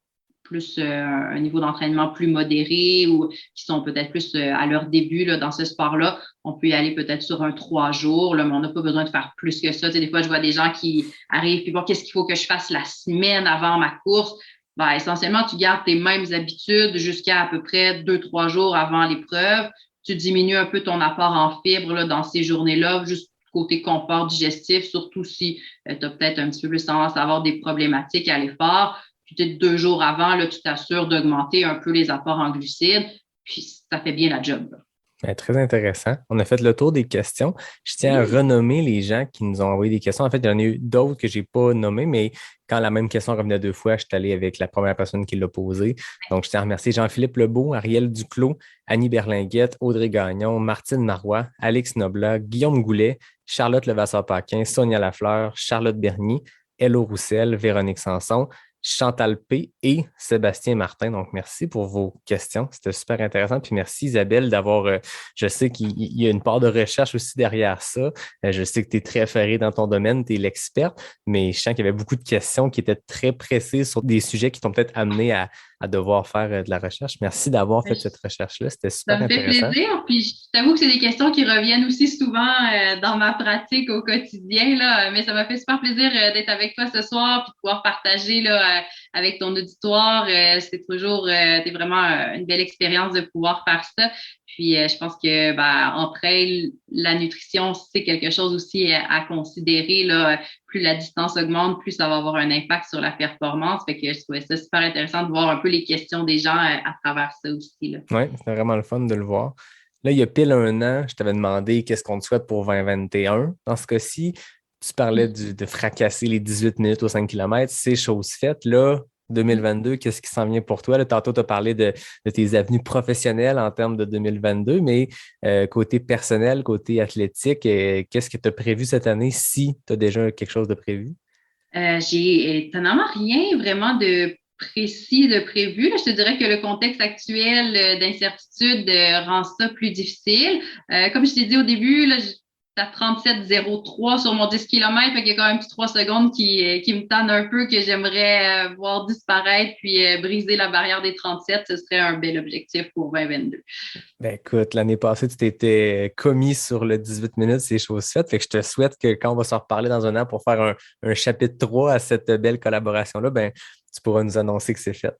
plus un niveau d'entraînement plus modéré ou qui sont peut-être plus à leur début là, dans ce sport-là, on peut y aller peut-être sur un 3 jours, là, mais on n'a pas besoin de faire plus que ça. Tu sais, des fois, je vois des gens qui arrivent puis bon, qu'est-ce qu'il faut que je fasse la semaine avant ma course? Ben, essentiellement, tu gardes tes mêmes habitudes jusqu'à à peu près 2-3 jours avant l'épreuve. Tu diminues un peu ton apport en fibres là, dans ces journées-là, juste côté confort digestif, surtout si tu as peut-être un petit peu plus tendance à avoir des problématiques à l'effort. Puis peut-être 2 jours avant, là, tu t'assures d'augmenter un peu les apports en glucides, puis ça fait bien la job. Ben, très intéressant. On a fait le tour des questions. Je tiens à renommer les gens qui nous ont envoyé des questions. En fait, il y en a eu d'autres que je n'ai pas nommées, mais quand la même question revenait 2 fois, je suis allé avec la première personne qui l'a posée. Donc, je tiens à remercier Jean-Philippe Lebeau, Ariel Duclos, Annie Berlinguette, Audrey Gagnon, Martine Marois, Alex Noblat, Guillaume Goulet, Charlotte Levasseur-Paquin, Sonia Lafleur, Charlotte Bernier, Hello Roussel, Véronique Sanson, Chantal P. et Sébastien Martin. Donc, merci pour vos questions. C'était super intéressant. Puis merci Isabelle d'avoir, je sais qu'il y a une part de recherche aussi derrière ça. Je sais que tu es très ferrée dans ton domaine, tu es l'experte, mais je sens qu'il y avait beaucoup de questions qui étaient très précises sur des sujets qui t'ont peut-être amené à devoir faire de la recherche. Merci d'avoir fait cette recherche-là. C'était super intéressant. Ça me fait plaisir. Puis je t'avoue que c'est des questions qui reviennent aussi souvent dans ma pratique au quotidien, là. Mais ça m'a fait super plaisir d'être avec toi ce soir puis de pouvoir partager là, avec ton auditoire. C'est toujours c'est vraiment une belle expérience de pouvoir faire ça. Puis je pense que après, la nutrition, c'est quelque chose aussi à considérer. Là. Plus la distance augmente, plus ça va avoir un impact sur la performance. Fait que je trouvais ça super intéressant de voir un peu les questions des gens à travers ça aussi. Oui, c'était vraiment le fun de le voir. Là, il y a pile 1 an, je t'avais demandé qu'est-ce qu'on te souhaite pour 2021. Dans ce cas-ci, tu parlais de fracasser les 18 minutes aux 5 km. C'est chose faite. Là, 2022, qu'est-ce qui s'en vient pour toi? Là, tantôt, tu as parlé de tes avenues professionnelles en termes de 2022, mais côté personnel, côté athlétique, qu'est-ce que tu as prévu cette année si tu as déjà quelque chose de prévu? J'ai étonnamment rien vraiment de précis de prévu. Là, je te dirais que le contexte actuel d'incertitude rend ça plus difficile. Comme je t'ai dit au début, là, à 37,03 sur mon 10 km, fait qu'il y a quand même 3 secondes qui me tannent un peu, que j'aimerais voir disparaître, puis briser la barrière des 37. Ce serait un bel objectif pour 2022. Ben écoute, l'année passée, tu t'étais commis sur le 18 minutes, c'est chose faite. Fait que je te souhaite que quand on va se reparler dans 1 an pour faire un chapitre 3 à cette belle collaboration-là, ben tu pourras nous annoncer que c'est fait.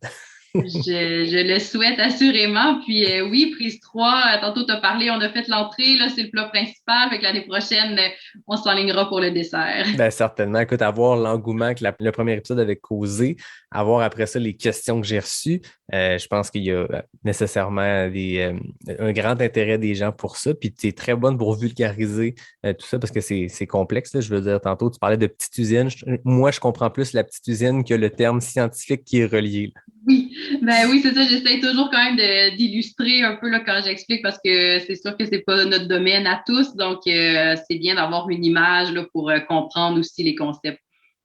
Je le souhaite assurément. Puis oui, prise 3, tantôt tu as parlé, on a fait l'entrée, là, c'est le plat principal. Fait que l'année prochaine, on s'enlignera pour le dessert. Ben certainement. Écoute, avoir l'engouement que le premier épisode avait causé, avoir après ça les questions que j'ai reçues, je pense qu'il y a nécessairement un grand intérêt des gens pour ça. Puis tu es très bonne pour vulgariser tout ça parce que c'est complexe. Là. Je veux dire, tantôt, tu parlais de petite usine. Moi, je comprends plus la petite usine que le terme scientifique qui est relié. Là. Oui, c'est ça. J'essaie toujours quand même d'illustrer un peu là, quand j'explique parce que c'est sûr que c'est pas notre domaine à tous. Donc, c'est bien d'avoir une image là, pour comprendre aussi les concepts.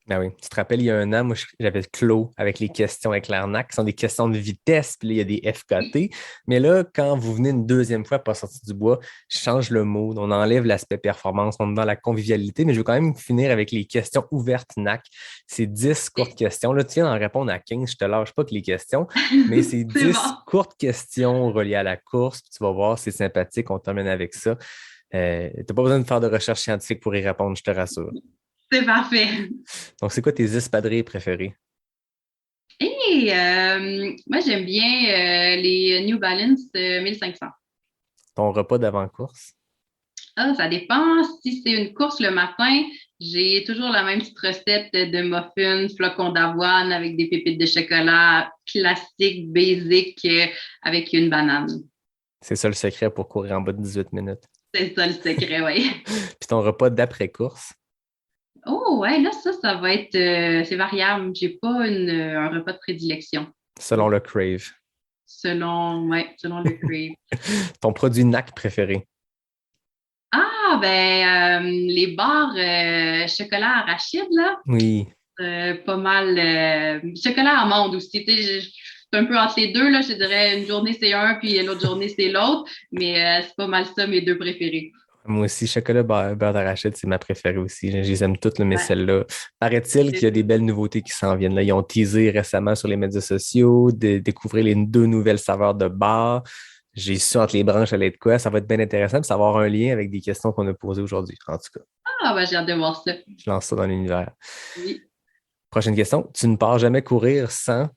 Ben oui. Tu te rappelles, il y a 1 an, moi, j'avais clos avec les questions avec l'arnaque, qui sont des questions de vitesse, puis là, il y a des FKT. Mais là, quand vous venez une 2e fois pas sortir du bois, je change le mot, on enlève l'aspect performance, on est dans la convivialité, mais je veux quand même finir avec les questions ouvertes NAC. C'est 10 courtes questions. Là, tu viens d'en répondre à 15, je te lâche pas que les questions, mais c'est 10 courtes questions reliées à la course, puis tu vas voir, c'est sympathique, on termine avec ça. Tu n'as pas besoin de faire de recherche scientifique pour y répondre, je te rassure. C'est parfait. Donc, c'est quoi tes espadrilles préférées? Moi, j'aime bien les New Balance 1500. Ton repas d'avant-course? Ça dépend. Si c'est une course le matin, j'ai toujours la même petite recette de muffins, flocons d'avoine avec des pépites de chocolat classique, basic, avec une banane. C'est ça le secret pour courir en bas de 18 minutes. C'est ça le secret, oui. Puis ton repas d'après-course? Oh, ouais, là, ça va être... c'est variable. J'ai pas un repas de prédilection. Selon le crave. Selon le crave. Ton produit NAC préféré? Les barres chocolat arachide, là. Oui. Pas mal. Chocolat amande aussi. Je suis un peu entre les deux, là. Je dirais une journée, c'est un, puis l'autre journée, c'est l'autre. Mais c'est pas mal ça, mes 2 préférés. Moi aussi, chocolat beurre d'arachide, c'est ma préférée aussi. Je les aime toutes, là, mais Ouais. celle-là, paraît-il qu'il y a des belles nouveautés qui s'en viennent. Là. Ils ont teasé récemment sur les médias sociaux, de découvrir les 2 nouvelles saveurs de bar. J'ai su entre les branches, elle est de quoi. Ça va être bien intéressant de savoir un lien avec des questions qu'on a posées aujourd'hui. En tout cas, Ah, ben, j'ai hâte de voir ça. je lance ça dans l'univers. Oui. Prochaine question. Tu ne pars jamais courir sans.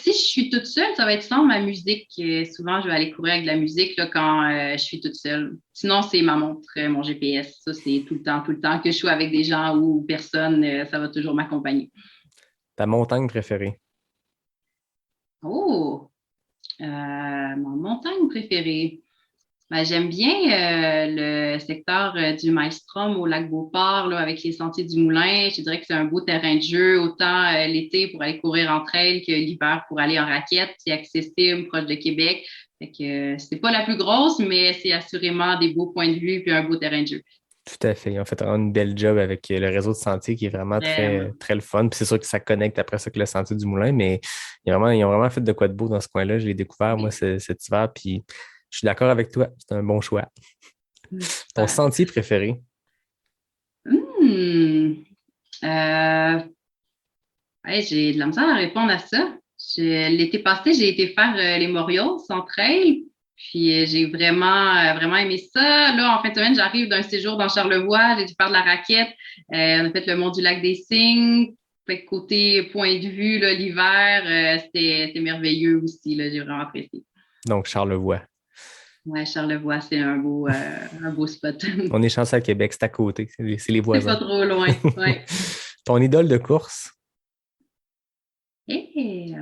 Si je suis toute seule, ça va être sans ma musique. Souvent, je vais aller courir avec de la musique là, quand je suis toute seule. Sinon, c'est ma montre, mon GPS. Ça, c'est tout le temps que je suis avec des gens ou personne, ça va toujours m'accompagner. Ta montagne préférée? Oh, ma montagne préférée. Ben, j'aime bien le secteur du Maelstrom au lac Beauport, là, avec les sentiers du Moulin. Je dirais que c'est un beau terrain de jeu, autant l'été pour aller courir en trail que l'hiver pour aller en raquette. C'est accessible, proche de Québec. Fait que c'est pas la plus grosse, mais c'est assurément des beaux points de vue puis un beau terrain de jeu. Tout à fait. Ils ont fait vraiment une belle job avec le réseau de sentiers qui est vraiment Vraiment. très, très le fun. Puis c'est sûr que ça connecte après ça avec le sentier du Moulin, mais ils ont vraiment fait de quoi de beau dans ce coin-là. Je l'ai découvert, moi, cet hiver, puis je suis d'accord avec toi. C'est un bon choix. Ton Super. sentier préféré? Hmm. Euh, ouais, j'ai de la misère à répondre à ça. L'été passé, j'ai été faire les Moriaux en trail. Puis j'ai vraiment aimé ça. Là, en fin de semaine, j'arrive d'un séjour dans Charlevoix. J'ai dû faire de la raquette. On a fait le mont du lac des Cygnes. Fait que côté point de vue, là, l'hiver, c'était merveilleux aussi. Là, j'ai vraiment apprécié. Donc, Charlevoix. Ouais, Charlevoix, c'est un beau spot. On est chanceux à Québec, c'est à côté. C'est les C'est pas voisins. trop loin. Ouais. Ton idole de course? Et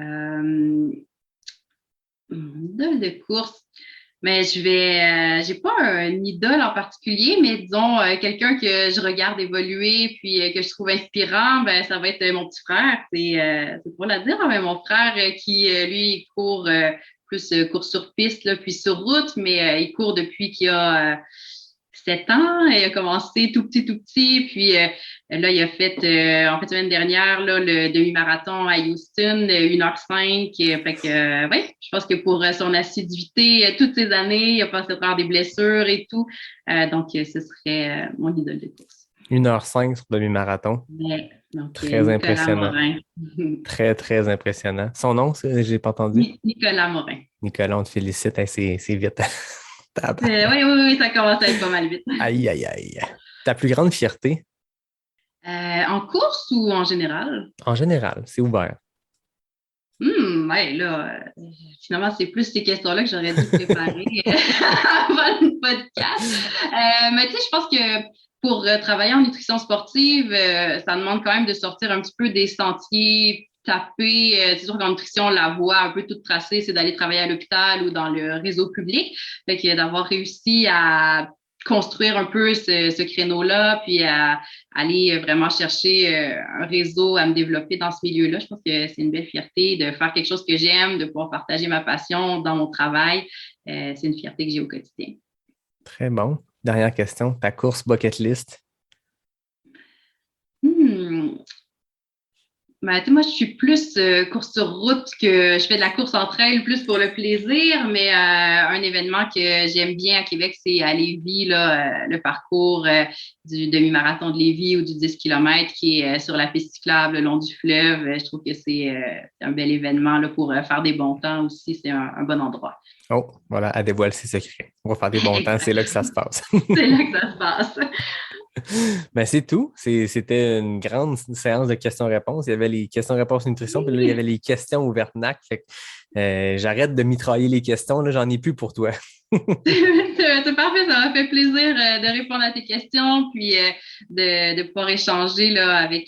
idole de course. Mais j'ai pas un idole en particulier, mais disons quelqu'un que je regarde évoluer puis que je trouve inspirant, ben ça va être mon petit frère. C'est pour la dire, hein, mais mon frère qui lui il court plus court sur piste là, puis sur route, mais il court depuis qu'il a 7 ans. Il a commencé tout petit, puis là, il a fait, en fait, semaine dernière, là, le demi-marathon à Houston, 1h05. Fait que, ouais, je pense que pour son assiduité, toutes ces années, il a passé à travers des blessures et tout. Donc, ce serait mon idole de course. 1h05 sur demi-marathon. Ouais, donc, Très Nicolas impressionnant. Morin. Très, très impressionnant. Son nom, j'ai pas entendu. Nicolas Morin. Nicolas, on te félicite. Hey, c'est vite. Oui, ça commence à être pas mal vite. Aïe, aïe, aïe. Ta plus grande fierté? En course ou en général? En général, c'est ouvert. Ouais, là, finalement, c'est plus ces questions-là que j'aurais dû préparer avant le podcast. Mais tu sais, je pense que pour travailler en nutrition sportive, ça demande quand même de sortir un petit peu des sentiers tapés. C'est sûr qu'en nutrition, la voie un peu toute tracée, c'est d'aller travailler à l'hôpital ou dans le réseau public. Fait que d'avoir réussi à construire un peu ce créneau-là, puis à aller vraiment chercher un réseau à me développer dans ce milieu-là. Je pense que c'est une belle fierté de faire quelque chose que j'aime, de pouvoir partager ma passion dans mon travail. C'est une fierté que j'ai au quotidien. Très bon. Dernière question. Ta course bucket list? Ben, moi, je suis plus course sur route que je fais de la course en trail plus pour le plaisir, mais un événement que j'aime bien à Québec, c'est à Lévis, là, le parcours du demi-marathon de Lévis ou du 10 km qui est sur la piste cyclable le long du fleuve. Je trouve que c'est un bel événement là, pour faire des bons temps aussi. C'est un bon endroit. Oh, voilà, elle dévoile ses secrets. On va faire des bons temps, c'est là que ça se passe. C'est là que ça se passe. Ben, c'est tout. C'était une grande séance de questions-réponses. Il y avait les questions-réponses nutrition, puis là, il y avait les questions ouvertes NAC. Fait que, j'arrête de mitrailler les questions. Là, j'en ai plus pour toi. C'est parfait, ça m'a fait plaisir de répondre à tes questions, puis de pouvoir échanger là, avec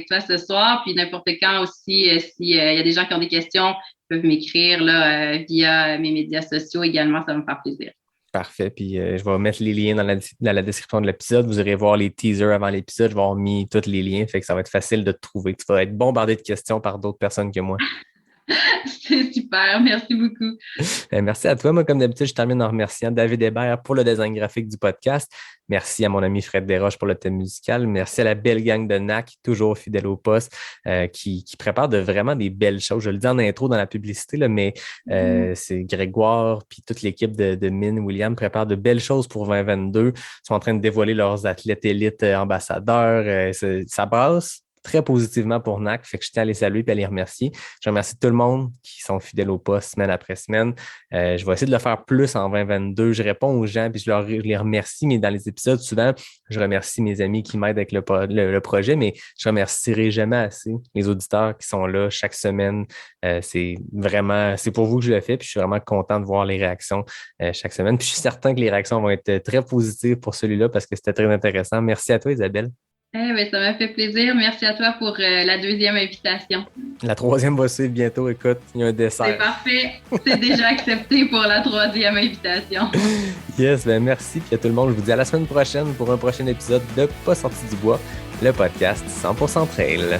toi ce soir. Puis n'importe quand aussi, s'il y a des gens qui ont des questions, ils peuvent m'écrire là, via mes médias sociaux également, ça va me faire plaisir. Parfait. Puis je vais mettre les liens dans la description de l'épisode. Vous irez voir les teasers avant l'épisode. Je vais avoir mis tous les liens. Fait que ça va être facile de te trouver. Tu vas être bombardé de questions par d'autres personnes que moi. C'est super, merci beaucoup. Merci à toi. Moi, comme d'habitude, je termine en remerciant David Hébert pour le design graphique du podcast. Merci à mon ami Fred Desroches pour le thème musical. Merci à la belle gang de NAC, toujours fidèle au poste, qui prépare vraiment des belles choses. Je le dis en intro dans la publicité, là, mais c'est Grégoire puis toute l'équipe de Mine William prépare de belles choses pour 2022. Ils sont en train de dévoiler leurs athlètes élites ambassadeurs. Ça brasse très positivement pour NAC. Fait que je tiens à les saluer et à les remercier. Je remercie tout le monde qui sont fidèles au poste semaine après semaine. Je vais essayer de le faire plus en 2022. Je réponds aux gens puis je les remercie, mais dans les épisodes, souvent, je remercie mes amis qui m'aident avec le projet, mais je remercierai jamais assez les auditeurs qui sont là chaque semaine. C'est pour vous que je le fais, puis je suis vraiment content de voir les réactions chaque semaine. Puis je suis certain que les réactions vont être très positives pour celui-là parce que c'était très intéressant. Merci à toi, Isabelle. Ça m'a fait plaisir. Merci à toi pour la deuxième invitation. La troisième va suivre bientôt. Écoute, il y a un dessert. C'est parfait. C'est déjà accepté pour la troisième invitation. Yes, merci. Puis à tout le monde, je vous dis à la semaine prochaine pour un prochain épisode de Pas sorti du bois, le podcast 100% Trail.